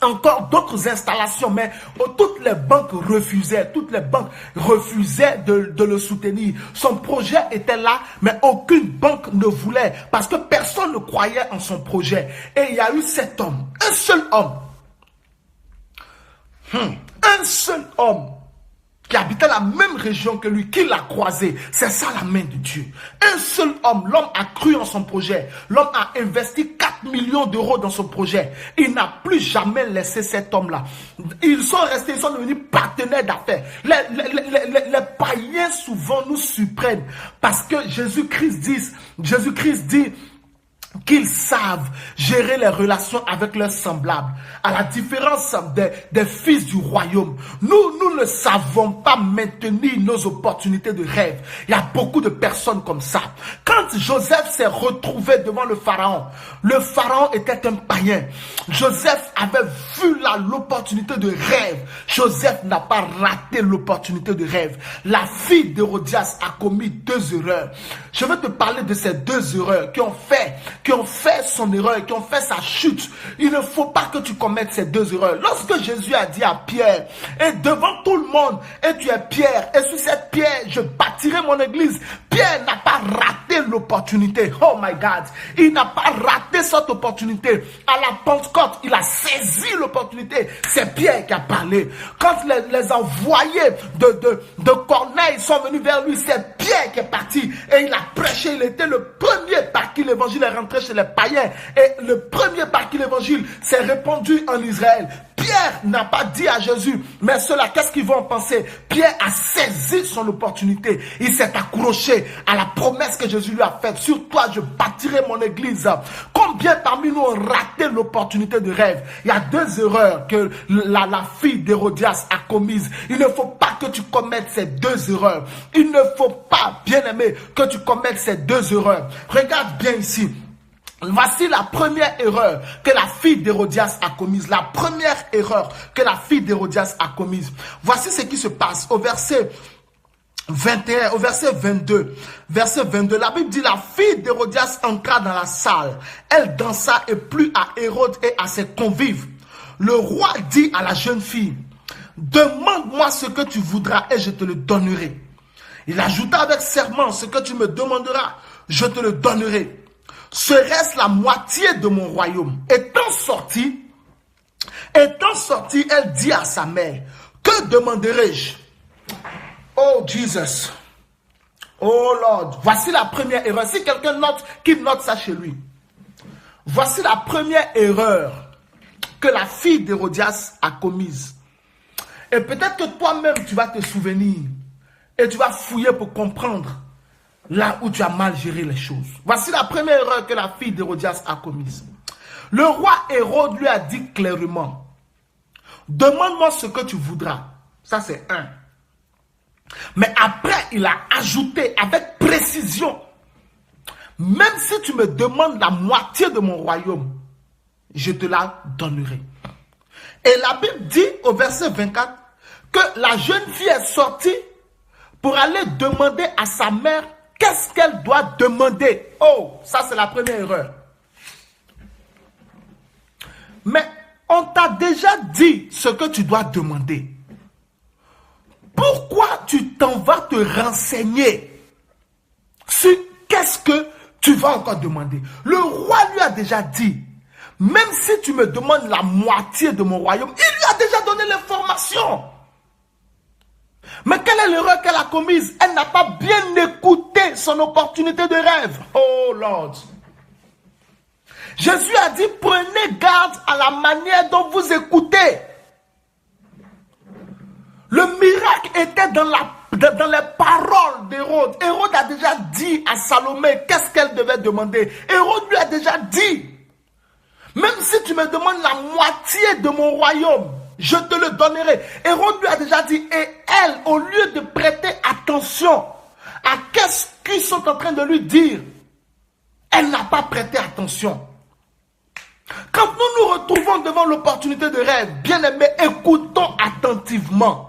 encore d'autres installations, mais toutes les banques refusaient. Toutes les banques refusaient de le soutenir. Son projet était là, mais aucune banque ne voulait parce que personne ne croyait en son projet. Et il y a eu cet homme, un seul homme, un seul homme qui habitait la même région que lui, qui l'a croisé. C'est ça la main de Dieu. Un seul homme, l'homme a cru en son projet. L'homme a investi 4 millions d'euros dans son projet. Il n'a plus jamais laissé cet homme-là. Ils sont restés, ils sont devenus partenaires d'affaires. Les païens souvent nous surprennent parce que Jésus-Christ dit qu'ils savent gérer les relations avec leurs semblables. À la différence des fils du royaume, nous ne savons pas maintenir nos opportunités de rêve. Il y a beaucoup de personnes comme ça. Quand Joseph s'est retrouvé devant le pharaon était un païen. Joseph avait vu l'opportunité de rêve. Joseph n'a pas raté l'opportunité de rêve. La fille d'Hérodias a commis 2 erreurs. Je vais te parler de ces 2 erreurs qui ont fait son erreur, qui ont fait sa chute. Il ne faut pas que tu commettes ces 2 erreurs. Lorsque Jésus a dit à Pierre, et devant tout le monde, et tu es Pierre, et sur cette pierre, je bâtirai mon église. Pierre n'a pas raté l'opportunité. Oh my God. Il n'a pas raté cette opportunité. À la Pentecôte, il a saisi l'opportunité. C'est Pierre qui a parlé. Quand les envoyés de Corneille sont venus vers lui, c'est Pierre qui est parti. Et il a prêché. Il était le premier par qui l'évangile est rentré chez les païens. Et le premier par qui l'évangile s'est répandu en Israël. Pierre n'a pas dit à Jésus, mais ceux-là, qu'est-ce qu'ils vont en penser? Pierre a saisi son opportunité. Il s'est accroché à la promesse que Jésus lui a faite. Sur toi, je bâtirai mon église. Combien parmi nous ont raté l'opportunité de rêve? Il y a 2 erreurs que la fille d'Hérodias a commises. Il ne faut pas que tu commettes ces 2 erreurs. Il ne faut pas, bien aimé, que tu commettes ces 2 erreurs. Regarde bien ici. Voici la première erreur que la fille d'Hérodias a commise. La première erreur que la fille d'Hérodias a commise. Voici ce qui se passe au verset 21, au verset 22. Verset 22, la Bible dit, la fille d'Hérodias entra dans la salle. Elle dansa et plut à Hérode et à ses convives. Le roi dit à la jeune fille, demande-moi ce que tu voudras et je te le donnerai. Il ajouta avec serment, ce que tu me demanderas, je te le donnerai. Serait-ce la moitié de mon royaume? Étant sortie, elle dit à sa mère, que demanderai-je? Oh Jesus, oh Lord, voici la première erreur. Si quelqu'un note, qu'il note ça chez lui. Voici la première erreur que la fille d'Hérodias a commise. Et peut-être que toi-même, tu vas te souvenir et tu vas fouiller pour comprendre là où tu as mal géré les choses. Voici la première erreur que la fille d'Hérodias a commise. Le roi Hérode lui a dit clairement, demande-moi ce que tu voudras. Ça, c'est un. Mais après, il a ajouté avec précision, même si tu me demandes la moitié de mon royaume, je te la donnerai. Et la Bible dit au verset 24 que la jeune fille est sortie pour aller demander à sa mère qu'est-ce qu'elle doit demander. Oh, ça c'est la première erreur. Mais on t'a déjà dit ce que tu dois demander. Pourquoi tu t'en vas te renseigner sur qu'est-ce que tu vas encore demander? Le roi lui a déjà dit, même si tu me demandes la moitié de mon royaume, il lui a déjà donné l'information. Mais quelle est l'erreur qu'elle a commise? Elle n'a pas bien écouté son opportunité de rêve. Oh Lord. Jésus a dit, prenez garde à la manière dont vous écoutez. Le miracle était dans les paroles d'Hérode. Hérode a déjà dit à Salomé qu'est-ce qu'elle devait demander. Hérode lui a déjà dit, même si tu me demandes la moitié de mon royaume, je te le donnerai. Hérode lui a déjà dit, et elle, au lieu de prêter attention à qu'est-ce qu'ils sont en train de lui dire, elle n'a pas prêté attention. Quand nous nous retrouvons devant l'opportunité de rêve, bien aimé, écoutons attentivement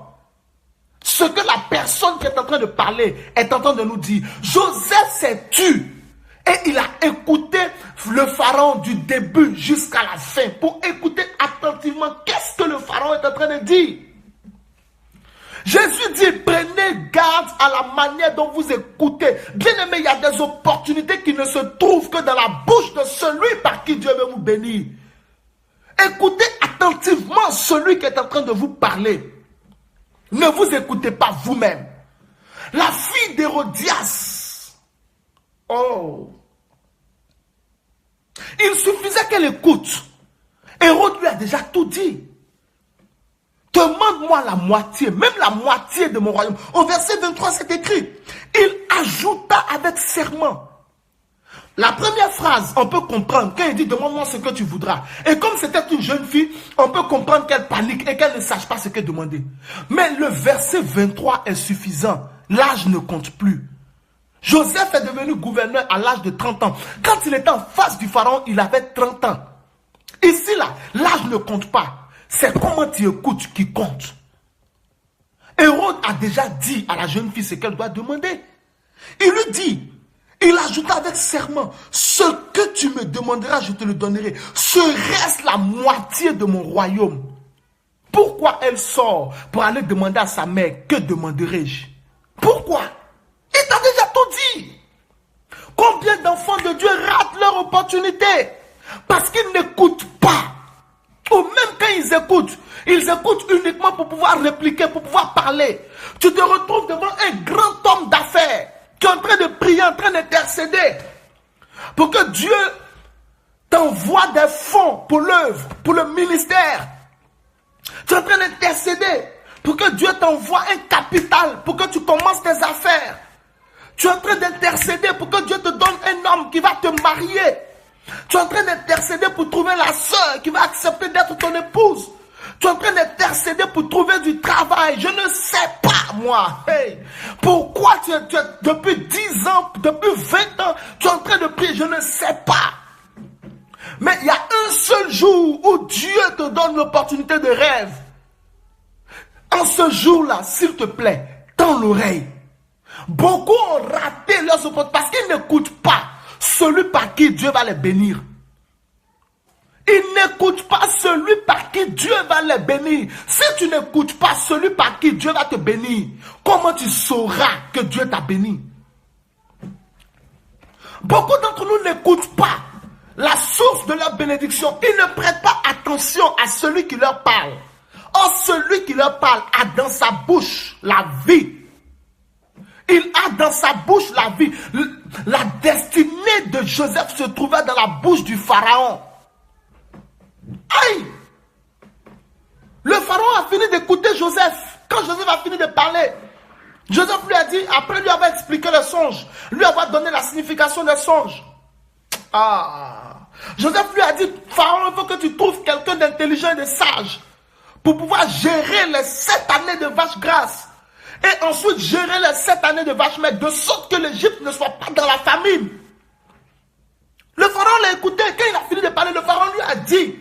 ce que la personne qui est en train de parler est en train de nous dire. Joseph s'est tu et il a écouté le pharaon du début jusqu'à la fin pour écouter attentivement qu'est-ce que le pharaon est en train de dire. Jésus dit, prenez garde à la manière dont vous écoutez. Bien aimé, il y a des opportunités qui ne se trouvent que dans la bouche de celui par qui Dieu veut vous bénir. Écoutez attentivement celui qui est en train de vous parler. Ne vous écoutez pas vous-même. La fille d'Hérodias. Oh. Il suffisait qu'elle écoute. Hérode lui a déjà tout dit. Demande-moi la moitié, même la moitié de mon royaume. Au verset 23, c'est écrit. Il ajouta avec serment. La première phrase, on peut comprendre, quand il dit demande-moi ce que tu voudras. Et comme c'était une jeune fille, on peut comprendre qu'elle panique et qu'elle ne sache pas ce qu'elle demandait. Mais le verset 23 est suffisant. L'âge ne compte plus. Joseph est devenu gouverneur à l'âge de 30 ans. Quand il était en face du pharaon, il avait 30 ans. Ici, là, l'âge ne compte pas. C'est comment tu écoutes qui compte. Hérode a déjà dit à la jeune fille ce qu'elle doit demander. Il lui dit, il ajouta avec serment, ce que tu me demanderas, je te le donnerai. Serait-ce la moitié de mon royaume? Pourquoi elle sort pour aller demander à sa mère, que demanderai-je? Pourquoi? Il t'a déjà tout dit. Combien d'enfants de Dieu ratent leur opportunité? Parce qu'ils n'écoutent pas. Ou même quand ils écoutent uniquement pour pouvoir répliquer, pour pouvoir parler. Tu te retrouves devant un grand homme d'affaires qui est en train de prier, en train d'intercéder pour que Dieu t'envoie des fonds pour l'œuvre, pour le ministère. Tu es en train d'intercéder pour que Dieu t'envoie un capital, pour que tu commences tes affaires. Tu es en train d'intercéder pour que Dieu te donne un homme qui va te marier. Tu es en train d'intercéder pour trouver la sœur qui va accepter d'être ton épouse. Tu es en train d'intercéder pour trouver du travail. Je ne sais pas, moi. Hey, pourquoi depuis 10 ans, depuis 20 ans, tu es en train de prier? Je ne sais pas. Mais il y a un seul jour où Dieu te donne l'opportunité de rêve. En ce jour-là, s'il te plaît, tends l'oreille. Beaucoup ont raté leurs opportunités parce qu'ils n'écoutent pas celui par qui Dieu va les bénir. Ils n'écoutent pas celui par qui Dieu va les bénir. Si tu n'écoutes pas celui par qui Dieu va te bénir, comment tu sauras que Dieu t'a béni? Beaucoup d'entre nous n'écoutent pas la source de leur bénédiction. Ils ne prêtent pas attention à celui qui leur parle. Or, celui qui leur parle a dans sa bouche la vie. Il a dans sa bouche la vie. La destinée de Joseph se trouvait dans la bouche du Pharaon. Aïe! Le Pharaon a fini d'écouter Joseph. Quand Joseph a fini de parler, Joseph lui a dit, après lui avoir expliqué le songe, lui avoir donné la signification des songes. Joseph lui a dit, Pharaon, il faut que tu trouves quelqu'un d'intelligent et de sage pour pouvoir gérer les 7 années de vaches grasses. Et ensuite gérer les 7 années de vaches maigres, de sorte que l'Égypte ne soit pas dans la famine. Le Pharaon l'a écouté. Quand il a fini de parler, le Pharaon lui a dit,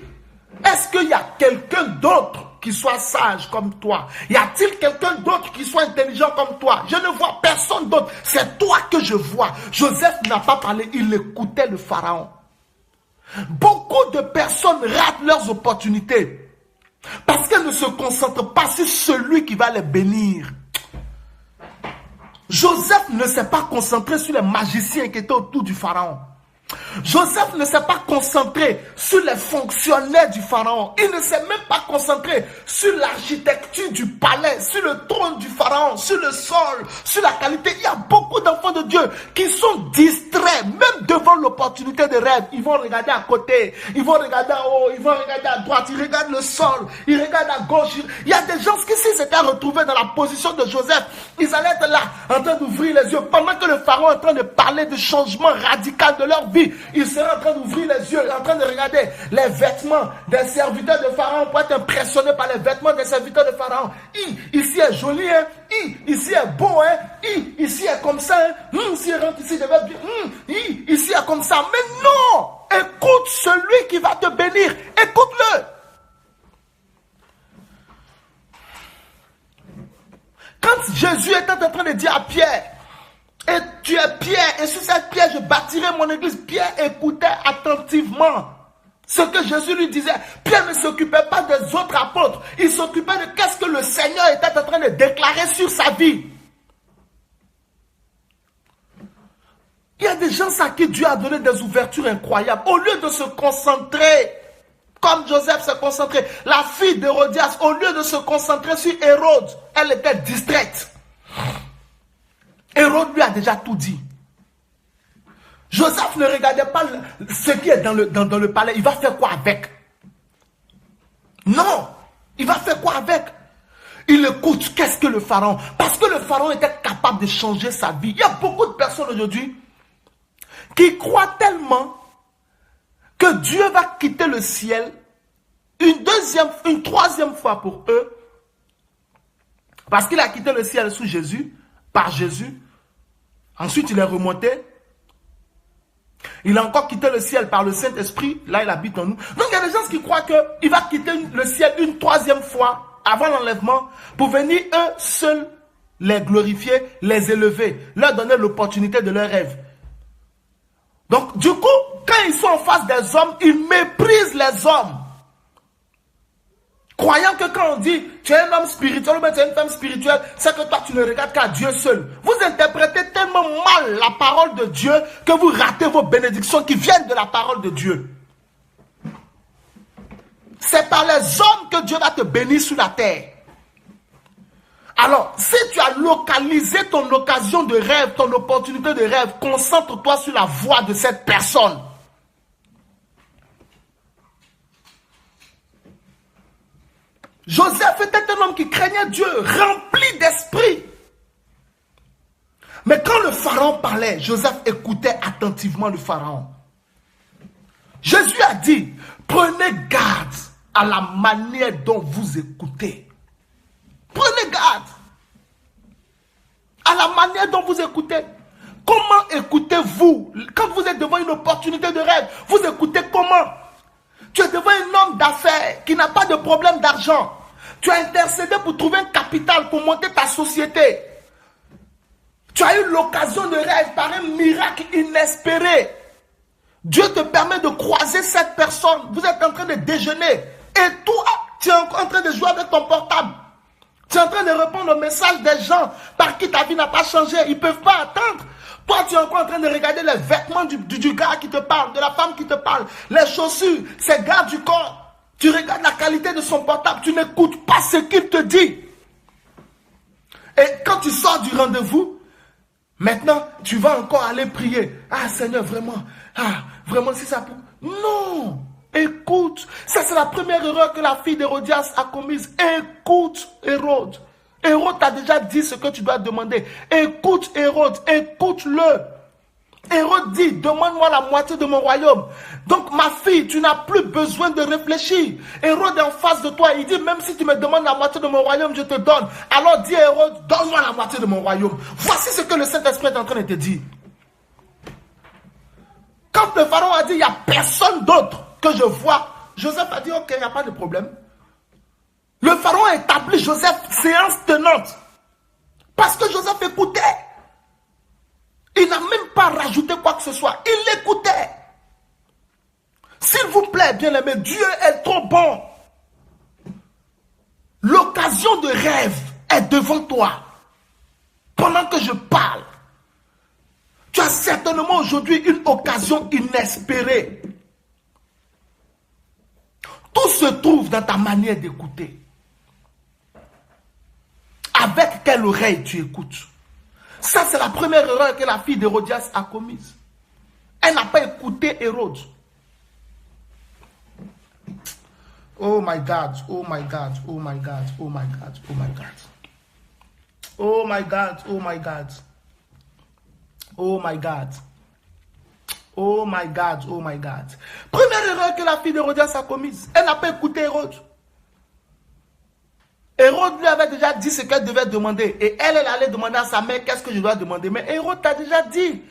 est-ce qu'il y a quelqu'un d'autre qui soit sage comme toi? Y a-t-il quelqu'un d'autre qui soit intelligent comme toi? Je ne vois personne d'autre. C'est toi que je vois. Joseph n'a pas parlé, il écoutait le Pharaon. Beaucoup de personnes ratent leurs opportunités parce qu'elles ne se concentrent pas sur celui qui va les bénir. Joseph ne s'est pas concentré sur les magiciens qui étaient autour du Pharaon. Joseph ne s'est pas concentré sur les fonctionnaires du Pharaon. Il ne s'est même pas concentré sur l'architecture du palais, sur le trône du Pharaon, sur le sol, sur la qualité. Il y a beaucoup d'enfants de Dieu qui sont distraits, même devant l'opportunité de rêve. Ils vont regarder à côté, ils vont regarder en haut, ils vont regarder à droite, ils regardent le sol, ils regardent à gauche. Il y a des gens qui s'étaient retrouvés dans la position de Joseph. Ils allaient être là, en train d'ouvrir les yeux, pendant que le Pharaon est en train de parler de changement radical de leur vie. Ils seraient en train d'ouvrir les yeux, en train de regarder les vêtements des serviteurs de Pharaon pour être impressionnés par les vêtements des serviteurs de Pharaon. Ici est joli, hein? Ici est beau, hein? Ici est comme ça, hein? Ici rentre ici, je vais bien. Ici est comme ça. Mais non! Écoute celui qui va te bénir. Écoute-le. Quand Jésus était en train de dire à Pierre, et tu es Pierre, et sur cette pierre, je bâtirai mon église. Pierre écoutait attentivement ce que Jésus lui disait. Pierre ne s'occupait pas des autres apôtres. Il s'occupait de qu'est-ce que le Seigneur était en train de déclarer sur sa vie. Il y a des gens à qui Dieu a donné des ouvertures incroyables. Au lieu de se concentrer, comme Joseph s'est concentré, la fille d'Hérodias, au lieu de se concentrer sur Hérode, elle était distraite. Hérode lui a déjà tout dit. Joseph ne regardait pas ce qui est dans le palais. Il va faire quoi avec? Non. Il va faire quoi avec? Il écoute qu'est-ce que le Pharaon. Parce que le Pharaon était capable de changer sa vie. Il y a beaucoup de personnes aujourd'hui qui croient tellement que Dieu va quitter le ciel une troisième fois pour eux. Parce qu'il a quitté le ciel sous Jésus, par Jésus. Ensuite, il est remonté. Il a encore quitté le ciel par le Saint-Esprit. Là, il habite en nous. Donc, il y a des gens qui croient qu'il va quitter le ciel une troisième fois avant l'enlèvement pour venir eux seuls les glorifier, les élever, leur donner l'opportunité de leur rêve. Donc, du coup, quand ils sont en face des hommes, ils méprisent les hommes. Croyant que quand on dit tu es un homme spirituel ou bien tu es une femme spirituelle, c'est que toi tu ne regardes qu'à Dieu seul. Vous interprétez tellement mal la parole de Dieu que vous ratez vos bénédictions qui viennent de la parole de Dieu. C'est par les hommes que Dieu va te bénir sur la terre. Alors, si tu as localisé ton occasion de rêve, ton opportunité de rêve, concentre-toi sur la voix de cette personne. Joseph était un homme qui craignait Dieu, rempli d'esprit. Mais quand le Pharaon parlait, Joseph écoutait attentivement le Pharaon. Jésus a dit, prenez garde à la manière dont vous écoutez. Prenez garde à la manière dont vous écoutez. Comment écoutez-vous? Quand vous êtes devant une opportunité de rêve, vous écoutez comment? Tu es devant un homme d'affaires qui n'a pas de problème d'argent. Tu as intercédé pour trouver un capital pour monter ta société. Tu as eu l'occasion de rêve par un miracle inespéré. Dieu te permet de croiser cette personne. Vous êtes en train de déjeuner. Et toi, tu es en train de jouer avec ton portable. Tu es en train de répondre aux messages des gens par qui ta vie n'a pas changé. Ils ne peuvent pas attendre. Toi, tu es encore en train de regarder les vêtements du gars qui te parle, de la femme qui te parle, les chaussures, ses gardes du corps. Tu regardes la qualité de son portable. Tu n'écoutes pas ce qu'il te dit. Et quand tu sors du rendez-vous, maintenant, tu vas encore aller prier. Ah, Seigneur, vraiment. Ah, vraiment, c'est ça pour... Non. Écoute. Ça, c'est la première erreur que la fille d'Hérodias a commise. Écoute, Hérode. Hérode t'a déjà dit ce que tu dois demander. Écoute, Hérode. Écoute-le. Hérode dit, demande-moi la moitié de mon royaume. Donc, ma fille, tu n'as plus besoin de réfléchir. Hérode est en face de toi. Il dit, même si tu me demandes la moitié de mon royaume, je te donne. Alors, dis Hérode, donne-moi la moitié de mon royaume. Voici ce que le Saint-Esprit est en train de te dire. Quand le pharaon a dit, il n'y a personne d'autre que je vois, Joseph a dit, ok, il n'y a pas de problème. Le pharaon a établi Joseph séance tenante. Parce que Joseph écoutait. Il n'a même pas rajouté quoi que ce soit. Il l'écoutait. S'il vous plaît, bien-aimé, Dieu est trop bon. L'occasion de rêve est devant toi. Pendant que je parle, tu as certainement aujourd'hui une occasion inespérée. Tout se trouve dans ta manière d'écouter. Avec quelle oreille tu écoutes? Ça, c'est la première erreur que la fille d'Hérodias a commise. Elle n'a pas écouté Hérode. Oh my God, oh my God, oh my God, oh my God, oh my God. Oh my God, oh my God. Oh my God. Oh my God, oh my God. Première erreur que la fille d'Hérodias a commise. Elle n'a pas écouté Hérode. Hérode lui avait déjà dit ce qu'elle devait demander. Et elle allait demander à sa mère, qu'est-ce que je dois demander? Mais Hérode t'a déjà dit.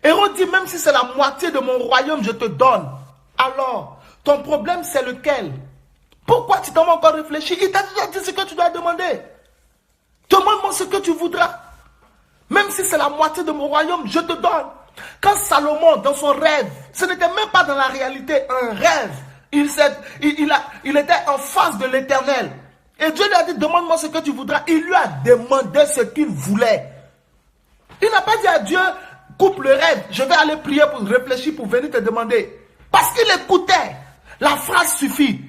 Hérode dit, même si c'est la moitié de mon royaume, je te donne. Alors, ton problème, c'est lequel? Pourquoi tu t'en vas encore réfléchir? Il t'a déjà dit ce que tu dois demander. Demande-moi ce que tu voudras. Même si c'est la moitié de mon royaume, je te donne. Quand Salomon, dans son rêve, ce n'était même pas dans la réalité un rêve. Il était en face de l'Éternel. Et Dieu lui a dit, demande-moi ce que tu voudras. Il lui a demandé ce qu'il voulait. Il n'a pas dit à Dieu, coupe le rêve, je vais aller prier pour réfléchir, pour venir te demander. Parce qu'il écoutait. La phrase suffit.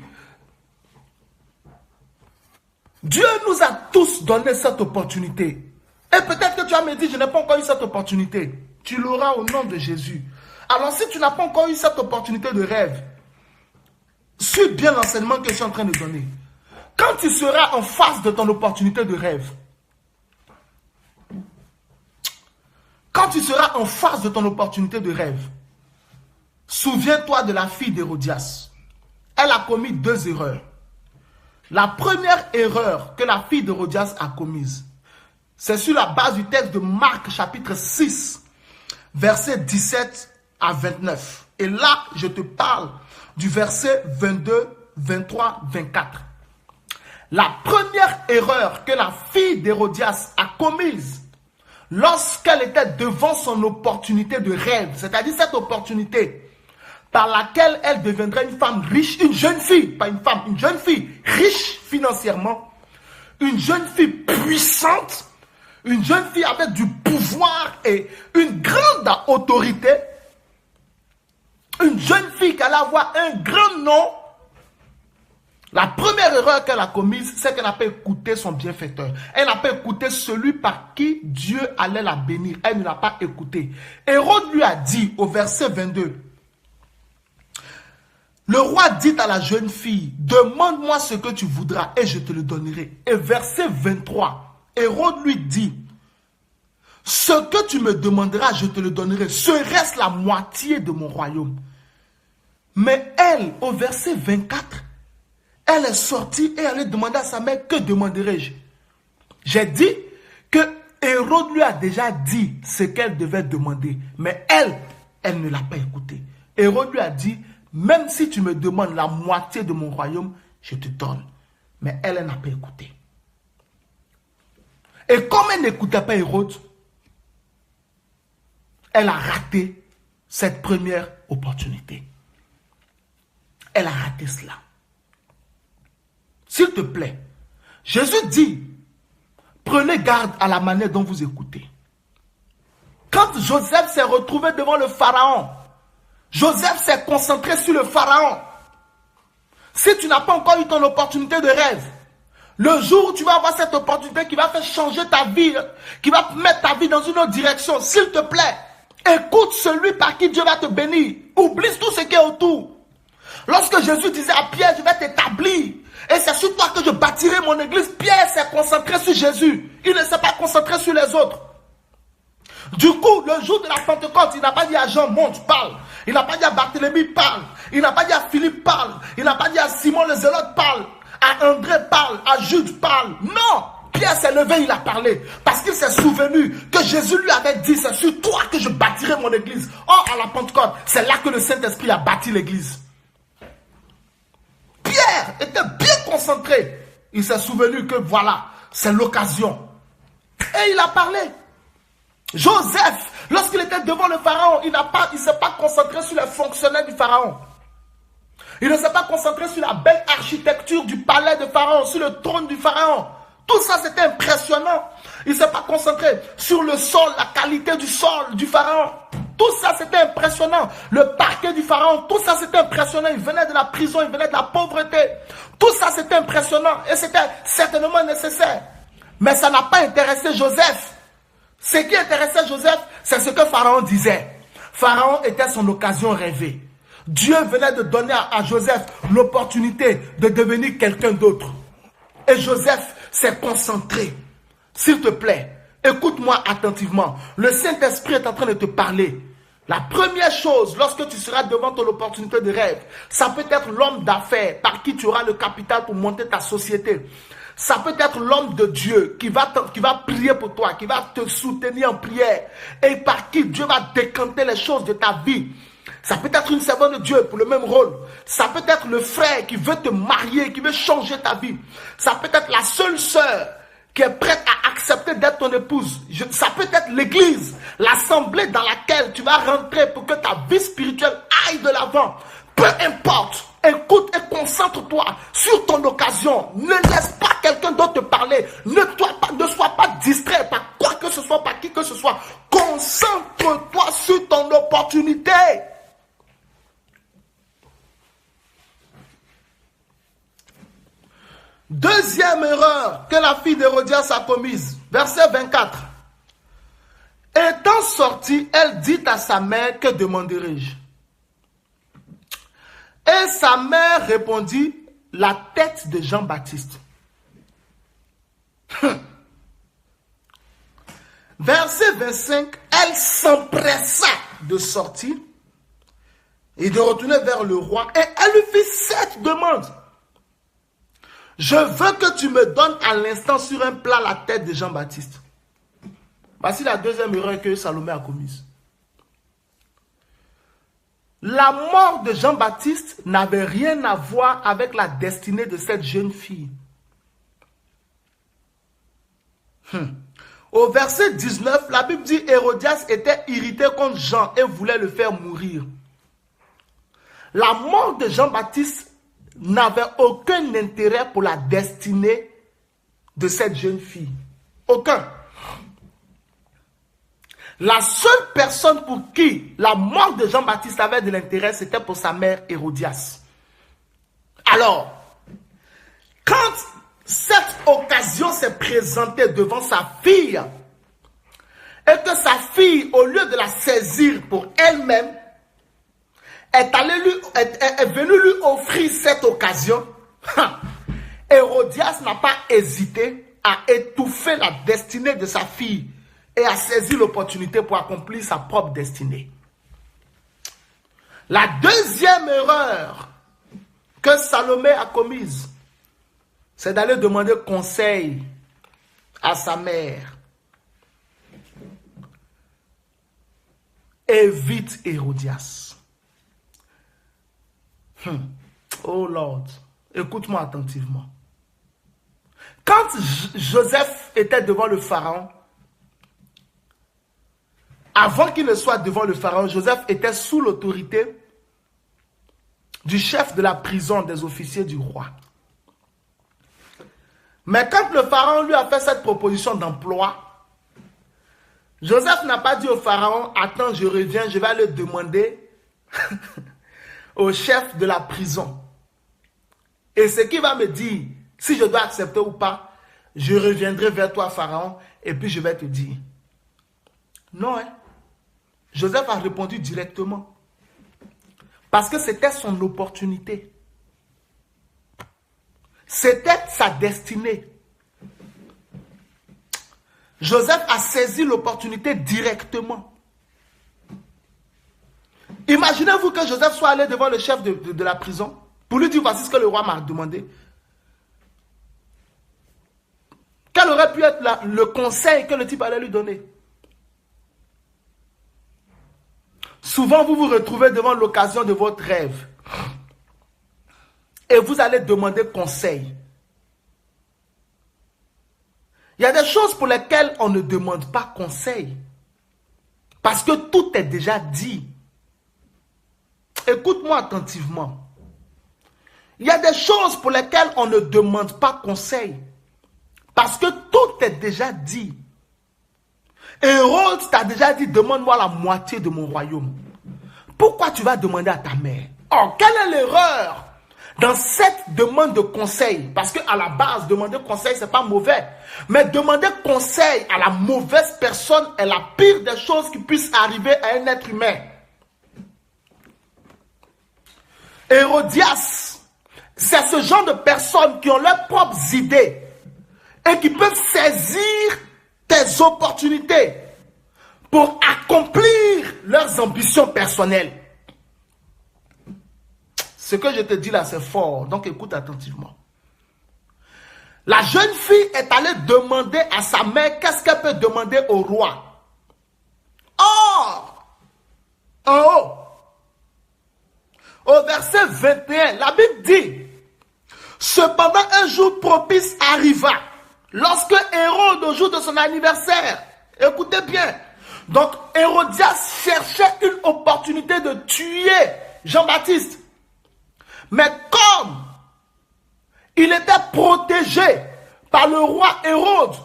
Dieu nous a tous donné cette opportunité. Et peut-être que tu vas me dire, je n'ai pas encore eu cette opportunité. Tu l'auras au nom de Jésus. Alors si tu n'as pas encore eu cette opportunité de rêve, suis bien l'enseignement que je suis en train de donner. Quand tu seras en face de ton opportunité de rêve, souviens-toi de la fille d'Hérodias. Elle a commis deux erreurs. La première erreur que la fille d'Hérodias a commise, c'est sur la base du texte de Marc chapitre 6, versets 17 à 29. Et là, je te parle du verset 22, 23, 24. La première erreur que la fille d'Hérodias a commise lorsqu'elle était devant son opportunité de rêve, c'est-à-dire cette opportunité par laquelle elle deviendrait une femme riche, une jeune fille, pas une femme, une jeune fille riche financièrement, une jeune fille puissante, une jeune fille avec du pouvoir et une grande autorité, une jeune fille qui allait avoir un grand nom. La première erreur qu'elle a commise, c'est qu'elle n'a pas écouté son bienfaiteur. Elle n'a pas écouté celui par qui Dieu allait la bénir. Elle ne l'a pas écouté. Hérode lui a dit au verset 22, le roi dit à la jeune fille, demande-moi ce que tu voudras et je te le donnerai. Et verset 23, Hérode lui dit, ce que tu me demanderas, je te le donnerai. Serait-ce la moitié de mon royaume? Mais elle, au verset 24, elle est sortie et elle a demandé à sa mère, que demanderai-je? J'ai dit que Hérode lui a déjà dit ce qu'elle devait demander. Mais elle ne l'a pas écouté. Hérode lui a dit, même si tu me demandes la moitié de mon royaume, je te donne. Mais elle n'a pas écouté. Et comme elle n'écoutait pas Hérode, elle a raté cette première opportunité. Elle a raté cela. S'il te plaît, Jésus dit, prenez garde à la manière dont vous écoutez. Quand Joseph s'est retrouvé devant le Pharaon, Joseph s'est concentré sur le Pharaon. Si tu n'as pas encore eu ton opportunité de rêve, le jour où tu vas avoir cette opportunité qui va faire changer ta vie, qui va mettre ta vie dans une autre direction, s'il te plaît, écoute celui par qui Dieu va te bénir. Oublie tout ce qui est autour. Lorsque Jésus disait à Pierre, je vais t'établir, et c'est sur toi que je bâtirai mon église, Pierre s'est concentré sur Jésus. Il ne s'est pas concentré sur les autres. Du coup, le jour de la Pentecôte, il n'a pas dit à Jean, monte, parle. Il n'a pas dit à Barthélemy, parle. Il n'a pas dit à Philippe, parle. Il n'a pas dit à Simon le Zélote, parle. À André, parle. À Jude, parle. Non! Pierre s'est levé, il a parlé. Parce qu'il s'est souvenu que Jésus lui avait dit, c'est sur toi que je bâtirai mon église. Or, à la Pentecôte, c'est là que le Saint-Esprit a bâti l'église. Pierre était bien concentré. Il s'est souvenu que voilà, c'est l'occasion. Et il a parlé. Joseph, lorsqu'il était devant le Pharaon, il ne s'est pas concentré sur les fonctionnaires du Pharaon. Il ne s'est pas concentré sur la belle architecture du palais de Pharaon, sur le trône du Pharaon. Tout ça, c'était impressionnant. Il ne s'est pas concentré sur le sol, la qualité du sol du Pharaon. Tout ça, c'était impressionnant. Le parquet du Pharaon, tout ça, c'était impressionnant. Il venait de la prison, il venait de la pauvreté. Tout ça, c'était impressionnant et c'était certainement nécessaire. Mais ça n'a pas intéressé Joseph. Ce qui intéressait Joseph, c'est ce que Pharaon disait. Pharaon était son occasion rêvée. Dieu venait de donner à Joseph l'opportunité de devenir quelqu'un d'autre. Et Joseph s'est concentré. S'il te plaît, écoute-moi attentivement. Le Saint-Esprit est en train de te parler. La première chose, lorsque tu seras devant ton opportunité de rêve, ça peut être l'homme d'affaires par qui tu auras le capital pour monter ta société. Ça peut être l'homme de Dieu qui va prier pour toi, qui va te soutenir en prière et par qui Dieu va décanter les choses de ta vie. Ça peut être une servante de Dieu pour le même rôle. Ça peut être le frère qui veut te marier, qui veut changer ta vie. Ça peut être la seule sœur qui est prête à accepter d'être ton épouse. Ça peut être l'église, l'assemblée dans laquelle tu vas rentrer pour que ta vie spirituelle aille de l'avant. Peu importe, écoute et concentre-toi sur ton occasion. Ne laisse pas quelqu'un d'autre te parler. Ne sois pas distrait par quoi que ce soit, par qui que ce soit. Concentre-toi sur ton opportunité. Deuxième erreur que la fille d'Hérodias a commise. Verset 24. Étant sortie, elle dit à sa mère, que demanderai-je? Et sa mère répondit, la tête de Jean-Baptiste. Verset 25, elle s'empressa de sortir et de retourner vers le roi et elle lui fit cette demande. Je veux que tu me donnes à l'instant sur un plat la tête de Jean-Baptiste. Voici la deuxième erreur que Salomé a commise. La mort de Jean-Baptiste n'avait rien à voir avec la destinée de cette jeune fille. Au verset 19, la Bible dit Hérodias était irrité contre Jean et voulait le faire mourir. La mort de Jean-Baptiste n'avait aucun intérêt pour la destinée de cette jeune fille. Aucun. La seule personne pour qui la mort de Jean-Baptiste avait de l'intérêt, c'était pour sa mère Hérodias. Alors, quand cette occasion s'est présentée devant sa fille, et que sa fille, au lieu de la saisir pour elle-même, est venue lui offrir cette occasion, Hérodias n'a pas hésité à étouffer la destinée de sa fille et à saisir l'opportunité pour accomplir sa propre destinée. La deuxième erreur que Salomé a commise, c'est d'aller demander conseil à sa mère. Évite Hérodias. Oh Lord, écoute-moi attentivement. Quand Joseph était devant le Pharaon, avant qu'il ne soit devant le Pharaon, Joseph était sous l'autorité du chef de la prison des officiers du roi. Mais quand le pharaon lui a fait cette proposition d'emploi, Joseph n'a pas dit au pharaon, attends, je reviens, je vais aller demander au chef de la prison. Et ce qui va me dire, si je dois accepter ou pas, je reviendrai vers toi, pharaon, et puis je vais te dire. Non, hein? Joseph a répondu directement. Parce que c'était son opportunité. C'était sa destinée. Joseph a saisi l'opportunité directement. Imaginez-vous que Joseph soit allé devant le chef de la prison pour lui dire, voici ce que le roi m'a demandé. Quel aurait pu être le conseil que le type allait lui donner? Souvent, vous vous retrouvez devant l'occasion de votre rêve et vous allez demander conseil. Il y a des choses pour lesquelles on ne demande pas conseil. Parce que tout est déjà dit. Écoute-moi attentivement. Il y a des choses pour lesquelles on ne demande pas conseil. Parce que tout est déjà dit. Hérode t'a déjà dit, demande-moi la moitié de mon royaume. Pourquoi tu vas demander à ta mère? Oh, quelle est l'erreur dans cette demande de conseil? Parce qu'à la base, demander conseil, ce n'est pas mauvais. Mais demander conseil à la mauvaise personne est la pire des choses qui puissent arriver à un être humain. Hérodias, c'est ce genre de personnes qui ont leurs propres idées et qui peuvent saisir tes opportunités pour accomplir leurs ambitions personnelles. Ce que je te dis là, c'est fort. Donc écoute attentivement. La jeune fille est allée demander à sa mère qu'est-ce qu'elle peut demander au roi. Or, en haut, au verset 21, la Bible dit, cependant un jour propice arriva, lorsque Hérode, au jour de son anniversaire, écoutez bien, donc Hérodias cherchait une opportunité de tuer Jean-Baptiste. Mais comme il était protégé par le roi Hérode,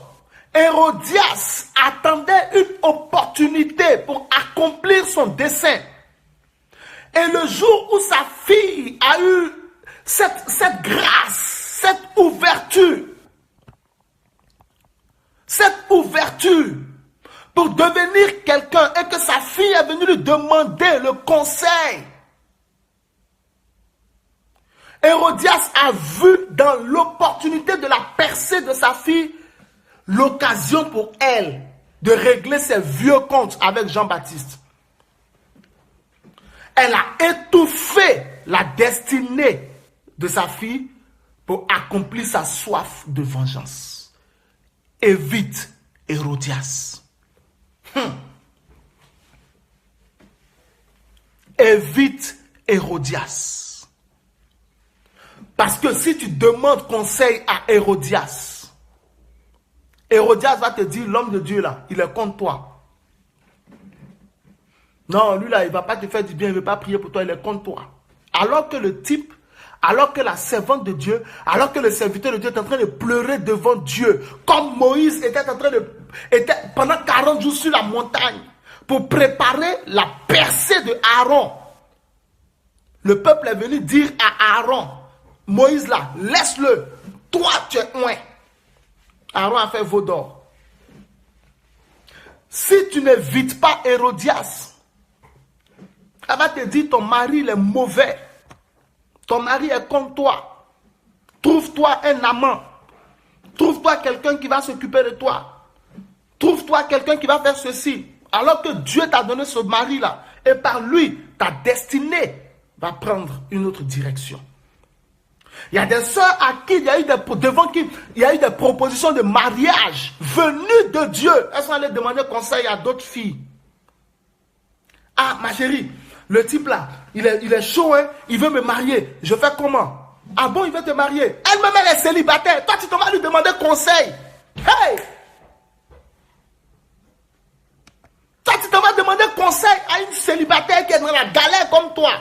Hérodias attendait une opportunité pour accomplir son dessein. Et le jour où sa fille a eu cette grâce, cette ouverture pour devenir quelqu'un et que sa fille est venue lui demander le conseil, Hérodias a vu dans l'opportunité de la percée de sa fille l'occasion pour elle de régler ses vieux comptes avec Jean-Baptiste. Elle a étouffé la destinée de sa fille pour accomplir sa soif de vengeance. Évite Hérodias. Évite Hérodias. Parce que si tu demandes conseil à Hérodias, Hérodias va te dire, l'homme de Dieu là, il est contre toi. Non, lui là, il ne va pas te faire du bien, il ne veut pas prier pour toi, il est contre toi. Alors que le type, alors que la servante de Dieu, alors que le serviteur de Dieu est en train de pleurer devant Dieu, comme Moïse était pendant 40 jours sur la montagne, pour préparer la percée de Aaron. Le peuple est venu dire à Aaron, Moïse là, laisse-le, toi tu es oint. Aaron a fait veau d'or. Si tu n'évites pas Hérodias, elle va te dire ton mari il est mauvais. Ton mari est contre toi. Trouve-toi un amant. Trouve-toi quelqu'un qui va s'occuper de toi. Trouve-toi quelqu'un qui va faire ceci. Alors que Dieu t'a donné ce mari-là. Et par lui, ta destinée va prendre une autre direction. Il y a des sœurs à qui il y a eu des propositions de mariage venues de Dieu. Elles sont allées demander conseil à d'autres filles. Ah, ma chérie, le type là, il est chaud, hein? Il veut me marier. Je fais comment? Ah bon, il veut te marier. Elle-même, elle est célibataire. Toi, tu t'en vas lui demander conseil. Hey! Toi, tu t'en vas demander conseil à une célibataire qui est dans la galère comme toi.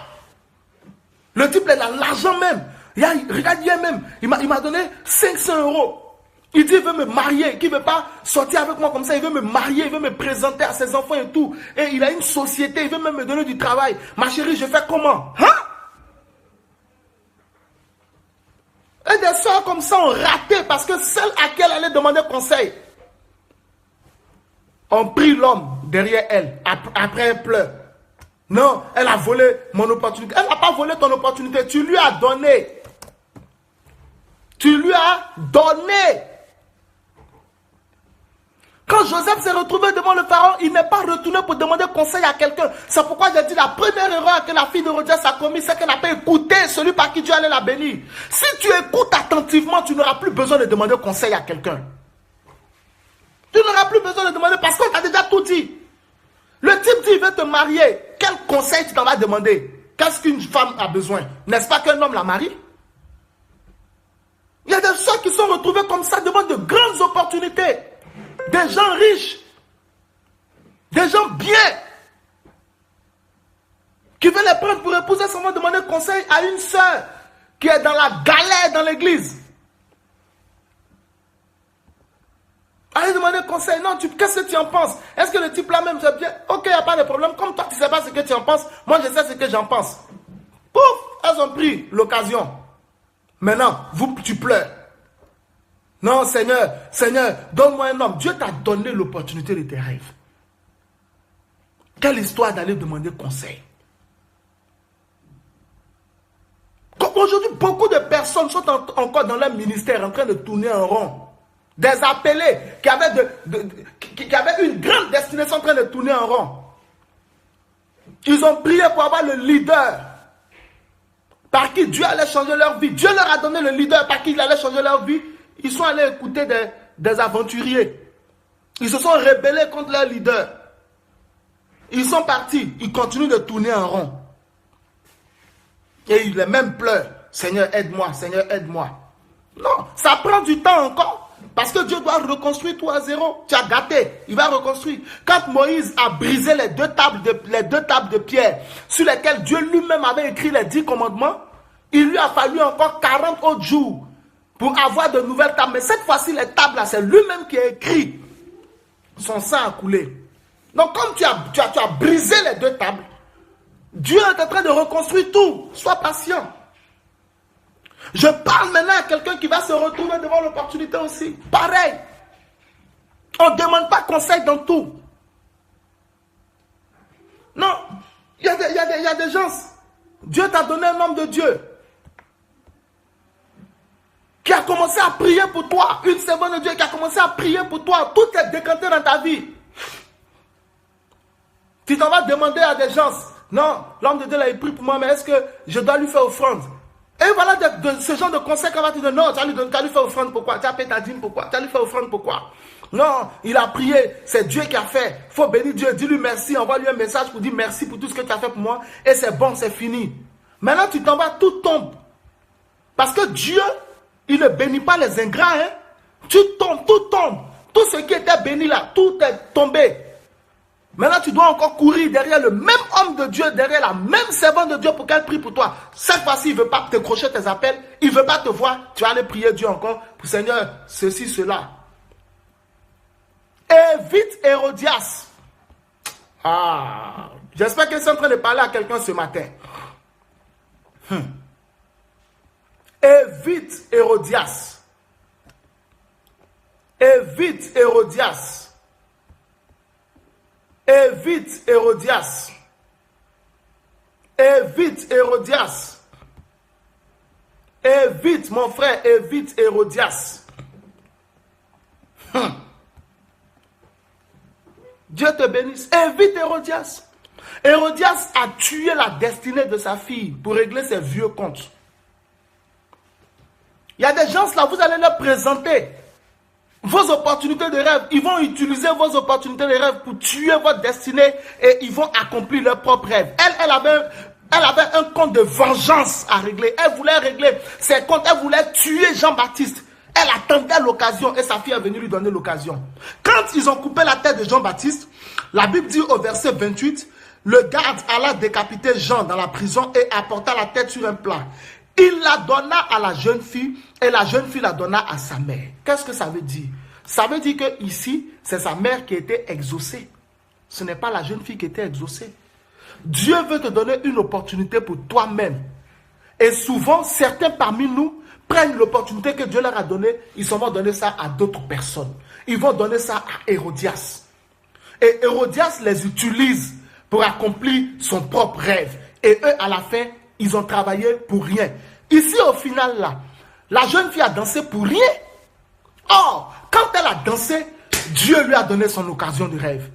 Le type, il a l'argent même. Regarde, hier même, il m'a donné 500 €. Il dit, il veut me marier, qu'il ne veut pas sortir avec moi comme ça, il veut me marier, il veut me présenter à ses enfants et tout. Et il a une société, il veut même me donner du travail. Ma chérie, je fais comment? Hein? Et des soeurs comme ça ont raté parce que celle à qui elle allait demander conseil, on prit l'homme derrière elle. Après, elle pleure. Non, elle a volé mon opportunité. Elle n'a pas volé ton opportunité, tu lui as donné. Tu lui as donné. Quand Joseph s'est retrouvé devant le pharaon, il n'est pas retourné pour demander conseil à quelqu'un. C'est pourquoi j'ai dit la première erreur que la fille de Hérodias a commise, c'est qu'elle n'a pas écouté celui par qui Dieu allait la bénir. Si tu écoutes attentivement, tu n'auras plus besoin de demander conseil à quelqu'un. Tu n'auras plus besoin de demander parce qu'on t'a déjà tout dit. Le type dit, il veut te marier. Quel conseil tu t'en vas demander? Qu'est-ce qu'une femme a besoin? N'est-ce pas qu'un homme la marie? Il y a des gens qui sont retrouvés comme ça devant de grandes opportunités. Des gens riches. Des gens bien. Qui veulent les prendre pour épouser sans demander conseil à une sœur qui est dans la galère dans l'église. Allez demander conseil. Non, qu'est-ce que tu en penses? Est-ce que le type là même, c'est bien? Ok, il n'y a pas de problème. Comme toi, tu ne sais pas ce que tu en penses. Moi, je sais ce que j'en pense. Pouf, elles ont pris l'occasion. Maintenant, tu pleures. Non, Seigneur, donne-moi un homme. Dieu t'a donné l'opportunité de tes rêves. Quelle histoire d'aller demander conseil? Aujourd'hui, beaucoup de personnes sont encore dans leur ministère en train de tourner en rond. Des appelés qui avaient une grande destination en train de tourner en rond. Ils ont prié pour avoir le leader par qui Dieu allait changer leur vie. Dieu leur a donné le leader par qui il allait changer leur vie. Ils sont allés écouter des aventuriers. Ils se sont rebellés contre leur leader. Ils sont partis. Ils continuent de tourner en rond. Et ils même pleurent. Seigneur, aide-moi. Seigneur, aide-moi. Non, ça prend du temps encore. Parce que Dieu doit reconstruire tout à zéro. Tu as gâté. Il va reconstruire. Quand Moïse a brisé les deux tables de pierre sur lesquelles Dieu lui-même avait écrit les 10 commandements, il lui a fallu encore 40 autres jours pour avoir de nouvelles tables. Mais cette fois-ci, les tables là, c'est lui-même qui a écrit. Son sang a coulé. Donc, comme tu as brisé les deux tables, Dieu est en train de reconstruire tout. Sois patient. Je parle maintenant à quelqu'un qui va se retrouver devant l'opportunité aussi. Pareil. On ne demande pas conseil dans tout. Non. Il y a des gens. Dieu t'a donné un homme de Dieu qui a commencé à prier pour toi. Une servante de Dieu qui a commencé à prier pour toi. Tout est décanté dans ta vie. Tu t'en vas demander à des gens. Non, l'homme de Dieu là, il prie pour moi, mais est-ce que je dois lui faire offrande? Et voilà ce genre de conseil qu'on va te dire. Non, tu vas lui faire offrande pourquoi? Tu as payé ta dîme pourquoi? Tu vas lui faire offrande pourquoi? Non, il a prié, c'est Dieu qui a fait. Il faut bénir Dieu, dis-lui merci, envoie-lui un message pour dire merci pour tout ce que tu as fait pour moi. Et c'est bon, c'est fini. Maintenant, tu t'en vas, tout tombe. Parce que Dieu, il ne bénit pas les ingrats. Hein? Tu tombes, tout tombe. Tout ce qui était béni là, tout est tombé. Maintenant, tu dois encore courir derrière le même homme de Dieu, derrière la même servante de Dieu pour qu'elle prie pour toi. Cette fois-ci, il ne veut pas décrocher tes appels. Il ne veut pas te voir. Tu vas aller prier Dieu encore pour Seigneur, ceci, cela. Évite Hérodias. Ah, j'espère que c'est en train de parler à quelqu'un ce matin. Évite Hérodias. Évite Hérodias. Évite Hérodias. Évite Hérodias. Évite, mon frère, évite Hérodias. Dieu te bénisse. Évite Hérodias. Hérodias a tué la destinée de sa fille pour régler ses vieux comptes. Il y a des gens là, vous allez leur présenter vos opportunités de rêve. Ils vont utiliser vos opportunités de rêve pour tuer votre destinée et ils vont accomplir leurs propres rêves. Elle avait un compte de vengeance à régler. Elle voulait régler ses comptes. Elle voulait tuer Jean-Baptiste. Elle attendait l'occasion et sa fille est venue lui donner l'occasion. Quand ils ont coupé la tête de Jean-Baptiste, la Bible dit au verset 28 Le garde alla décapiter Jean dans la prison et apporta la tête sur un plat. Il la donna à la jeune fille et la jeune fille la donna à sa mère. Qu'est-ce que ça veut dire? Ça veut dire que ici, c'est sa mère qui était exaucée. Ce n'est pas la jeune fille qui était exaucée. Dieu veut te donner une opportunité pour toi-même. Et souvent, certains parmi nous prennent l'opportunité que Dieu leur a donnée, ils s'en vont donner ça à d'autres personnes. Ils vont donner ça à Hérodias. Et Hérodias les utilise pour accomplir son propre rêve. Et eux, à la fin, ils ont travaillé pour rien. Ici, au final, là, la jeune fille a dansé pour rien. Or, quand elle a dansé, Dieu lui a donné son occasion de rêve.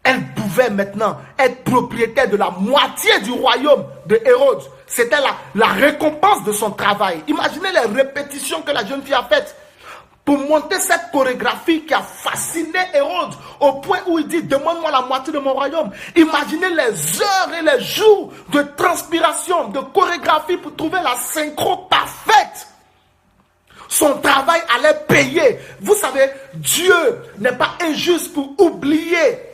Elle pouvait maintenant être propriétaire de la moitié du royaume de Hérode. C'était la récompense de son travail. Imaginez les répétitions que la jeune fille a faites pour monter cette chorégraphie qui a fasciné Hérode au point où il dit « Demande-moi la moitié de mon royaume ». Imaginez les heures et les jours de transpiration, de chorégraphie pour trouver la synchro parfaite. Son travail allait payer. Vous savez, Dieu n'est pas injuste pour oublier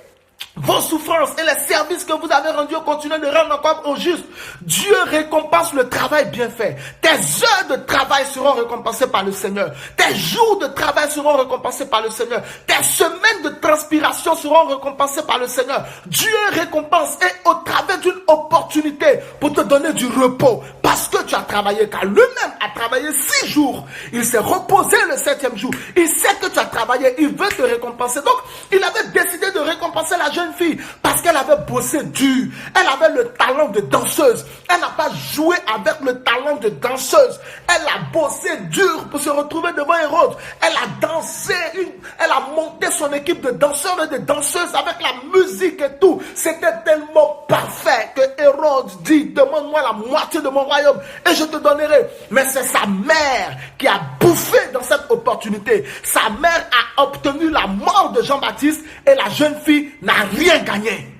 vos souffrances et les services que vous avez rendus, continuez de rendre encore au juste. Dieu récompense le travail bien fait. Tes heures de travail seront récompensées par le Seigneur. Tes jours de travail seront récompensés par le Seigneur. Tes semaines de transpiration seront récompensées par le Seigneur. Dieu récompense et au travers d'une opportunité pour te donner du repos. Parce que tu as travaillé, car lui-même a travaillé 6 jours. Il s'est reposé le 7e jour. Il sait que tu as travaillé, il veut te récompenser. Donc, il avait décidé de récompenser la jeune fille parce qu'elle avait bossé dur. Elle avait le talent de danseuse. Elle n'a pas joué avec le talent de danseuse. Elle a bossé dur pour se retrouver devant Hérode. Elle a dansé, elle a monté son équipe de danseurs et de danseuses avec la musique et tout. C'était tellement parfait que Hérode dit, demande-moi la moitié de mon royaume et je te donnerai. Mais c'est sa mère qui a bouffé dans cette opportunité. Sa mère a obtenu la mort de Jean-Baptiste et la jeune fille n'a rien gagné.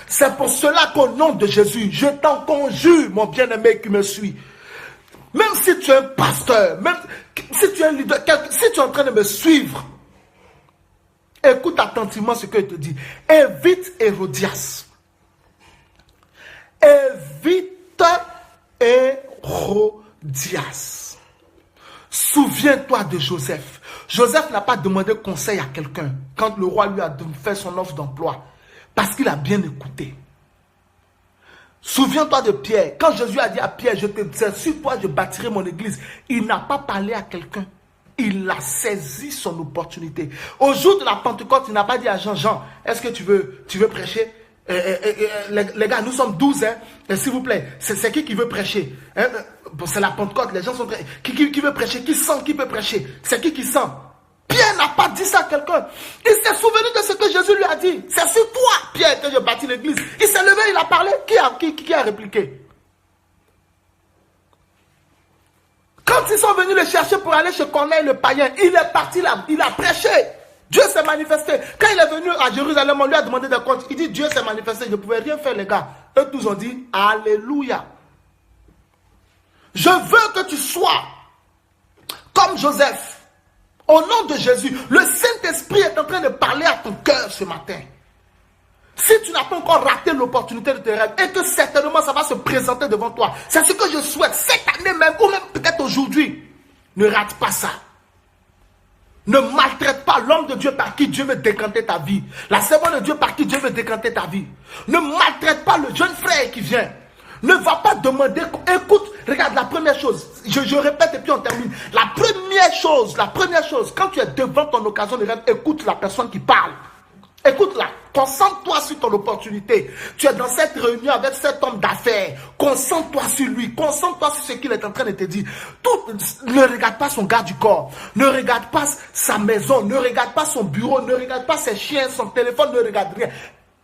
C'est pour cela qu'au nom de Jésus, je t'en conjure, mon bien-aimé qui me suit. Même si tu es un pasteur, même si tu es un leader, si tu es en train de me suivre, écoute attentivement ce que je te dis. Évite Hérodias. Évite Hérodias. Souviens-toi de Joseph. Joseph n'a pas demandé conseil à quelqu'un quand le roi lui a fait son offre d'emploi. Parce qu'il a bien écouté. Souviens-toi de Pierre. Quand Jésus a dit à Pierre, je te dis, sur toi je bâtirai mon église. Il n'a pas parlé à quelqu'un. Il a saisi son opportunité. Au jour de la Pentecôte, il n'a pas dit à Jean, Jean, est-ce que tu veux prêcher? Les gars, nous sommes 12, hein. S'il vous plaît, c'est qui veut prêcher? C'est la Pentecôte, les gens sont prêts. Qui veut prêcher? Qui sent qui peut prêcher? C'est qui sent? Pierre n'a pas dit ça à quelqu'un. Il s'est souvenu de ce que Jésus lui a dit. C'est sur toi, Pierre, que je bâtis l'église. Il s'est levé, il a parlé. Qui a répliqué? Quand ils sont venus le chercher pour aller chez Corneille le païen, il est parti là, il a prêché. Dieu s'est manifesté. Quand il est venu à Jérusalem, on lui a demandé des comptes. Il dit, Dieu s'est manifesté, je ne pouvais rien faire, les gars. Eux tous ont dit, Alléluia. Je veux que tu sois comme Joseph. Au nom de Jésus, le Saint-Esprit est en train de parler à ton cœur ce matin. Si tu n'as pas encore raté l'opportunité de tes rêves, et que certainement ça va se présenter devant toi, c'est ce que je souhaite, cette année même, ou même peut-être aujourd'hui, ne rate pas ça. Ne maltraite pas l'homme de Dieu par qui Dieu veut décanter ta vie. La servante de Dieu par qui Dieu veut décanter ta vie. Ne maltraite pas le jeune frère qui vient. Ne va pas demander, écoute, regarde la première chose, je répète et puis on termine. La première chose, quand tu es devant ton occasion de rêve, écoute la personne qui parle. Écoute-la, concentre-toi sur ton opportunité. Tu es dans cette réunion avec cet homme d'affaires. Concentre-toi sur lui, concentre-toi sur ce qu'il est en train de te dire. Ne regarde pas son garde du corps, ne regarde pas sa maison, ne regarde pas son bureau, ne regarde pas ses chiens, son téléphone, ne regarde rien.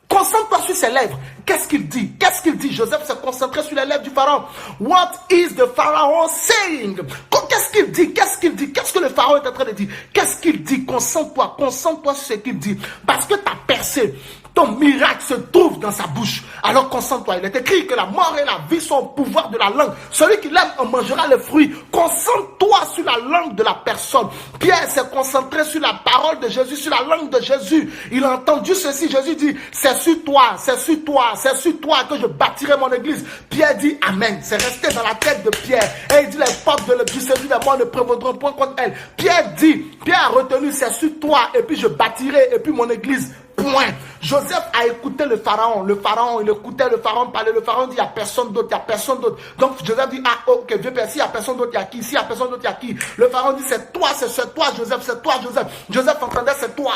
Concentre-toi sur ses lèvres. Qu'est-ce qu'il dit? Qu'est-ce qu'il dit? Joseph s'est concentré sur les lèvres du pharaon. What is the pharaoh saying? Qu'est-ce qu'il dit? Qu'est-ce qu'il dit? Qu'est-ce que le pharaon est en train de dire? Qu'est-ce qu'il dit? Concentre-toi sur ce qu'il dit. Parce que tu as percé. Ton miracle se trouve dans sa bouche. Alors concentre-toi. Il est écrit que la mort et la vie sont au pouvoir de la langue. Celui qui l'aime en mangera les fruits. Concentre-toi sur la langue de la personne. Pierre s'est concentré sur la parole de Jésus, sur la langue de Jésus. Il a entendu ceci. Jésus dit, c'est sur toi que je bâtirai mon église. Pierre dit amen. C'est resté dans la tête de Pierre. Et il dit, les portes du séjour des morts ne prévaudront point contre elle. Pierre a retenu, c'est sur toi, et puis je bâtirai, et puis mon église. Point. Joseph a écouté le pharaon. Il écoutait le pharaon parler. Le pharaon dit, il n'y a personne d'autre, Donc Joseph dit, ah ok, vieux père, s'il n'y a personne d'autre, il y a qui? S'il n'y a personne d'autre, il y a qui? Le pharaon dit, c'est toi, Joseph, c'est toi, Joseph. Joseph entendait, c'est toi.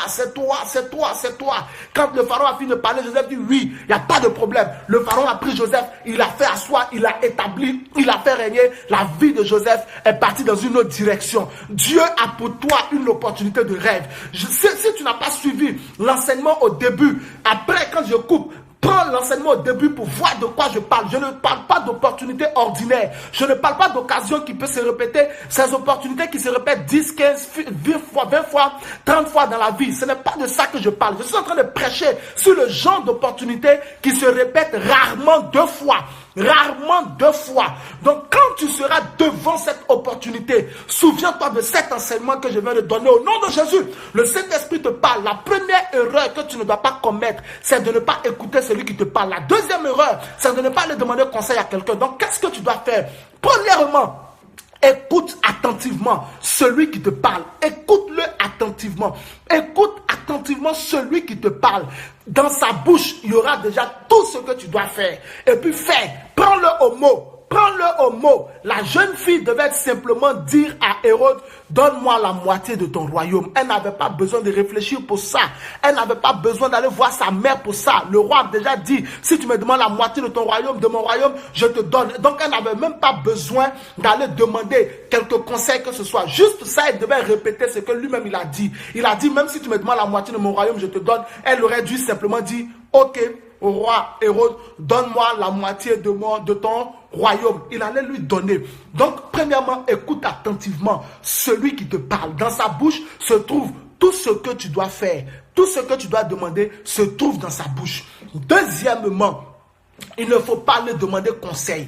Quand le pharaon a fini de parler, Joseph dit, oui, il n'y a pas de problème. Le pharaon a pris Joseph, il l'a fait asseoir, il l'a établi, il l'a fait régner. La vie de Joseph est partie dans une autre direction. Dieu a pour toi une opportunité de rêve. Si tu n'as pas suivi l'enseignement au début, après quand je coupe, prends l'enseignement au début pour voir de quoi je parle. Je ne parle pas d'opportunités ordinaires. Je ne parle pas d'occasions qui peuvent se répéter. Ces opportunités qui se répètent 10, 15, 20 fois, 30 fois dans la vie. Ce n'est pas de ça que je parle. Je suis en train de prêcher sur le genre d'opportunités qui se répètent rarement 2 fois. Donc quand tu seras devant cette opportunité, souviens-toi de cet enseignement que je viens de donner au nom de Jésus. Le Saint-Esprit te parle. La première erreur que tu ne dois pas commettre, c'est de ne pas écouter celui qui te parle. La deuxième erreur, c'est de ne pas aller demander conseil à quelqu'un. Donc qu'est-ce que tu dois faire? Premièrement, écoute attentivement celui qui te parle. Écoute-le attentivement. Écoute attentivement celui qui te parle. Dans sa bouche, il y aura déjà tout ce que tu dois faire. Et puis fais. Prends-le au mot. La jeune fille devait simplement dire à Hérode, donne-moi la moitié de ton royaume. Elle n'avait pas besoin de réfléchir pour ça. Elle n'avait pas besoin d'aller voir sa mère pour ça. Le roi a déjà dit, si tu me demandes la moitié de ton royaume, de mon royaume, je te donne. Donc elle n'avait même pas besoin d'aller demander quelques conseils que ce soit. Juste ça, elle devait répéter ce que lui-même il a dit. Il a dit, même si tu me demandes la moitié de mon royaume, je te donne. Elle aurait dû simplement dire, ok, au roi Hérode, donne-moi la moitié de ton royaume. Il allait lui donner. Donc, premièrement, écoute attentivement celui qui te parle. Dans sa bouche se trouve tout ce que tu dois faire. Tout ce que tu dois demander se trouve dans sa bouche. Deuxièmement, il ne faut pas lui demander conseil.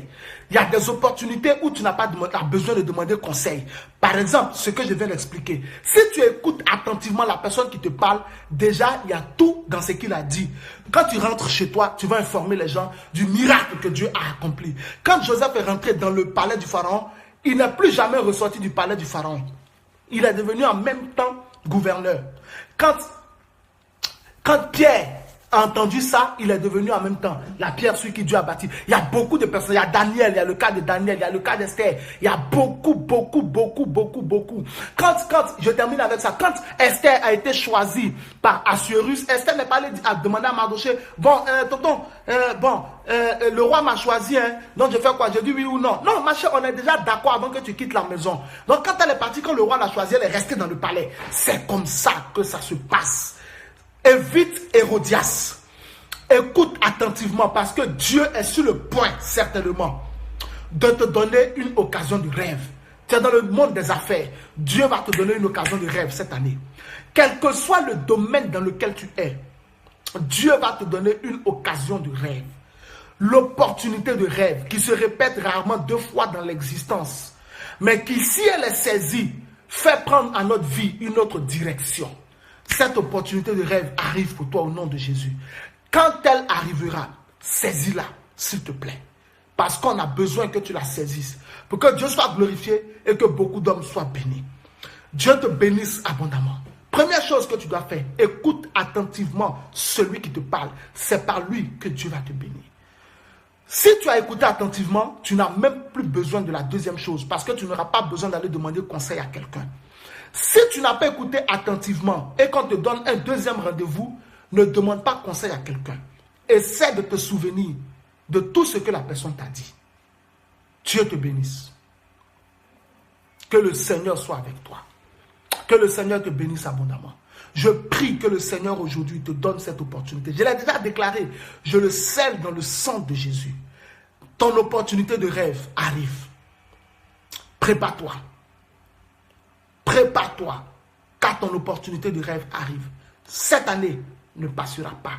Il y a des opportunités où tu n'as pas besoin de demander conseil. Par exemple, ce que je viens d'expliquer. Si tu écoutes attentivement la personne qui te parle, déjà, il y a tout dans ce qu'il a dit. Quand tu rentres chez toi, tu vas informer les gens du miracle que Dieu a accompli. Quand Joseph est rentré dans le palais du pharaon, il n'est plus jamais ressorti du palais du pharaon. Il est devenu en même temps gouverneur. Quand Pierre a entendu ça, il est devenu en même temps la pierre sur qui Dieu a bâti. Il y a beaucoup de personnes. Il y a Daniel, il y a le cas de Daniel, il y a le cas d'Esther. Il y a beaucoup. Quand je termine avec ça, quand Esther a été choisie par Assuérus, Esther n'est pas allée demander à Mardoché, le roi m'a choisi, hein, donc je fais quoi? Je dis oui ou non. Non, ma chère, on est déjà d'accord avant que tu quittes la maison. Donc quand elle est partie, quand le roi l'a choisie, elle est restée dans le palais. C'est comme ça que ça se passe. Évite Hérodias. Écoute attentivement parce que Dieu est sur le point, certainement, de te donner une occasion de rêve. Tu es dans le monde des affaires. Dieu va te donner une occasion de rêve cette année. Quel que soit le domaine dans lequel tu es, Dieu va te donner une occasion de rêve. L'opportunité de rêve qui se répète rarement 2 fois dans l'existence, mais qui, si elle est saisie, fait prendre à notre vie une autre direction. Cette opportunité de rêve arrive pour toi au nom de Jésus. Quand elle arrivera, saisis-la, s'il te plaît. Parce qu'on a besoin que tu la saisisses. Pour que Dieu soit glorifié et que beaucoup d'hommes soient bénis. Dieu te bénisse abondamment. Première chose que tu dois faire, écoute attentivement celui qui te parle. C'est par lui que Dieu va te bénir. Si tu as écouté attentivement, tu n'as même plus besoin de la deuxième chose. Parce que tu n'auras pas besoin d'aller demander conseil à quelqu'un. Si tu n'as pas écouté attentivement et qu'on te donne un deuxième rendez-vous, ne demande pas conseil à quelqu'un. Essaie de te souvenir de tout ce que la personne t'a dit. Dieu te bénisse. Que le Seigneur soit avec toi. Que le Seigneur te bénisse abondamment. Je prie que le Seigneur aujourd'hui te donne cette opportunité. Je l'ai déjà déclaré. Je le scelle dans le sang de Jésus. Ton opportunité de rêve arrive. Prépare-toi. Prépare-toi, car ton opportunité de rêve arrive. Cette année ne passera pas.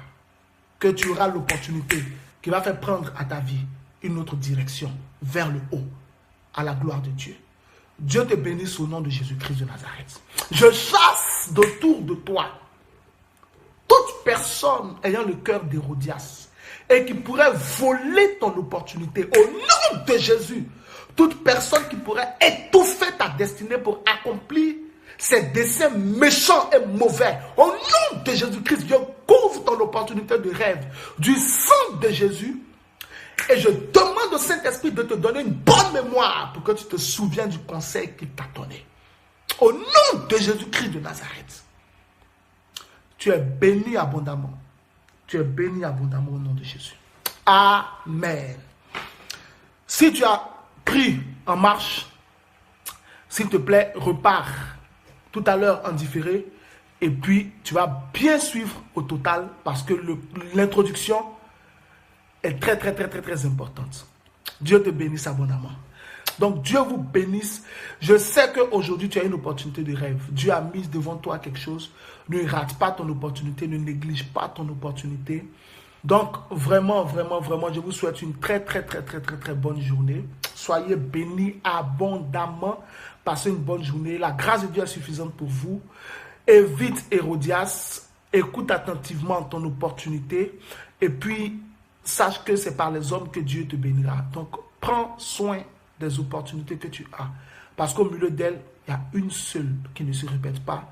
que tu auras l'opportunité qui va faire prendre à ta vie une autre direction vers le haut, à la gloire de Dieu. Dieu te bénisse au nom de Jésus-Christ de Nazareth. Je chasse d'autour de toi toute personne ayant le cœur d'Hérodias et qui pourrait voler ton opportunité au nom de Jésus. Toute personne qui pourrait étouffer ta destinée pour accomplir ces desseins méchants et mauvais. Au nom de Jésus-Christ, je couvre ton opportunité de rêve du sang de Jésus. Et je demande au Saint-Esprit de te donner une bonne mémoire pour que tu te souviennes du conseil qu'il t'a donné. Au nom de Jésus-Christ de Nazareth, tu es béni abondamment. Tu es béni abondamment au nom de Jésus. Amen. Si tu as pris en marche, s'il te plaît, repars tout à l'heure en différé. Et puis, tu vas bien suivre au total parce que l'introduction est très, très, très, très, très importante. Dieu te bénisse abondamment. Donc, Dieu vous bénisse. Je sais qu'aujourd'hui, tu as une opportunité de rêve. Dieu a mis devant toi quelque chose. Ne rate pas ton opportunité. Ne néglige pas ton opportunité. Donc, vraiment, vraiment, vraiment, je vous souhaite une très, très, très, très, très, très bonne journée. Soyez bénis abondamment. Passez une bonne journée. La grâce de Dieu est suffisante pour vous. Évite Hérodias. Écoute attentivement ton opportunité. Et puis, sache que c'est par les hommes que Dieu te bénira. Donc, prends soin des opportunités que tu as. Parce qu'au milieu d'elles, il y a une seule qui ne se répète pas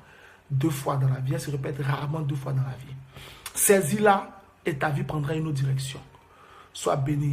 2 fois dans la vie. Elle se répète rarement 2 fois dans la vie. Saisis-la et ta vie prendra une autre direction. Sois béni.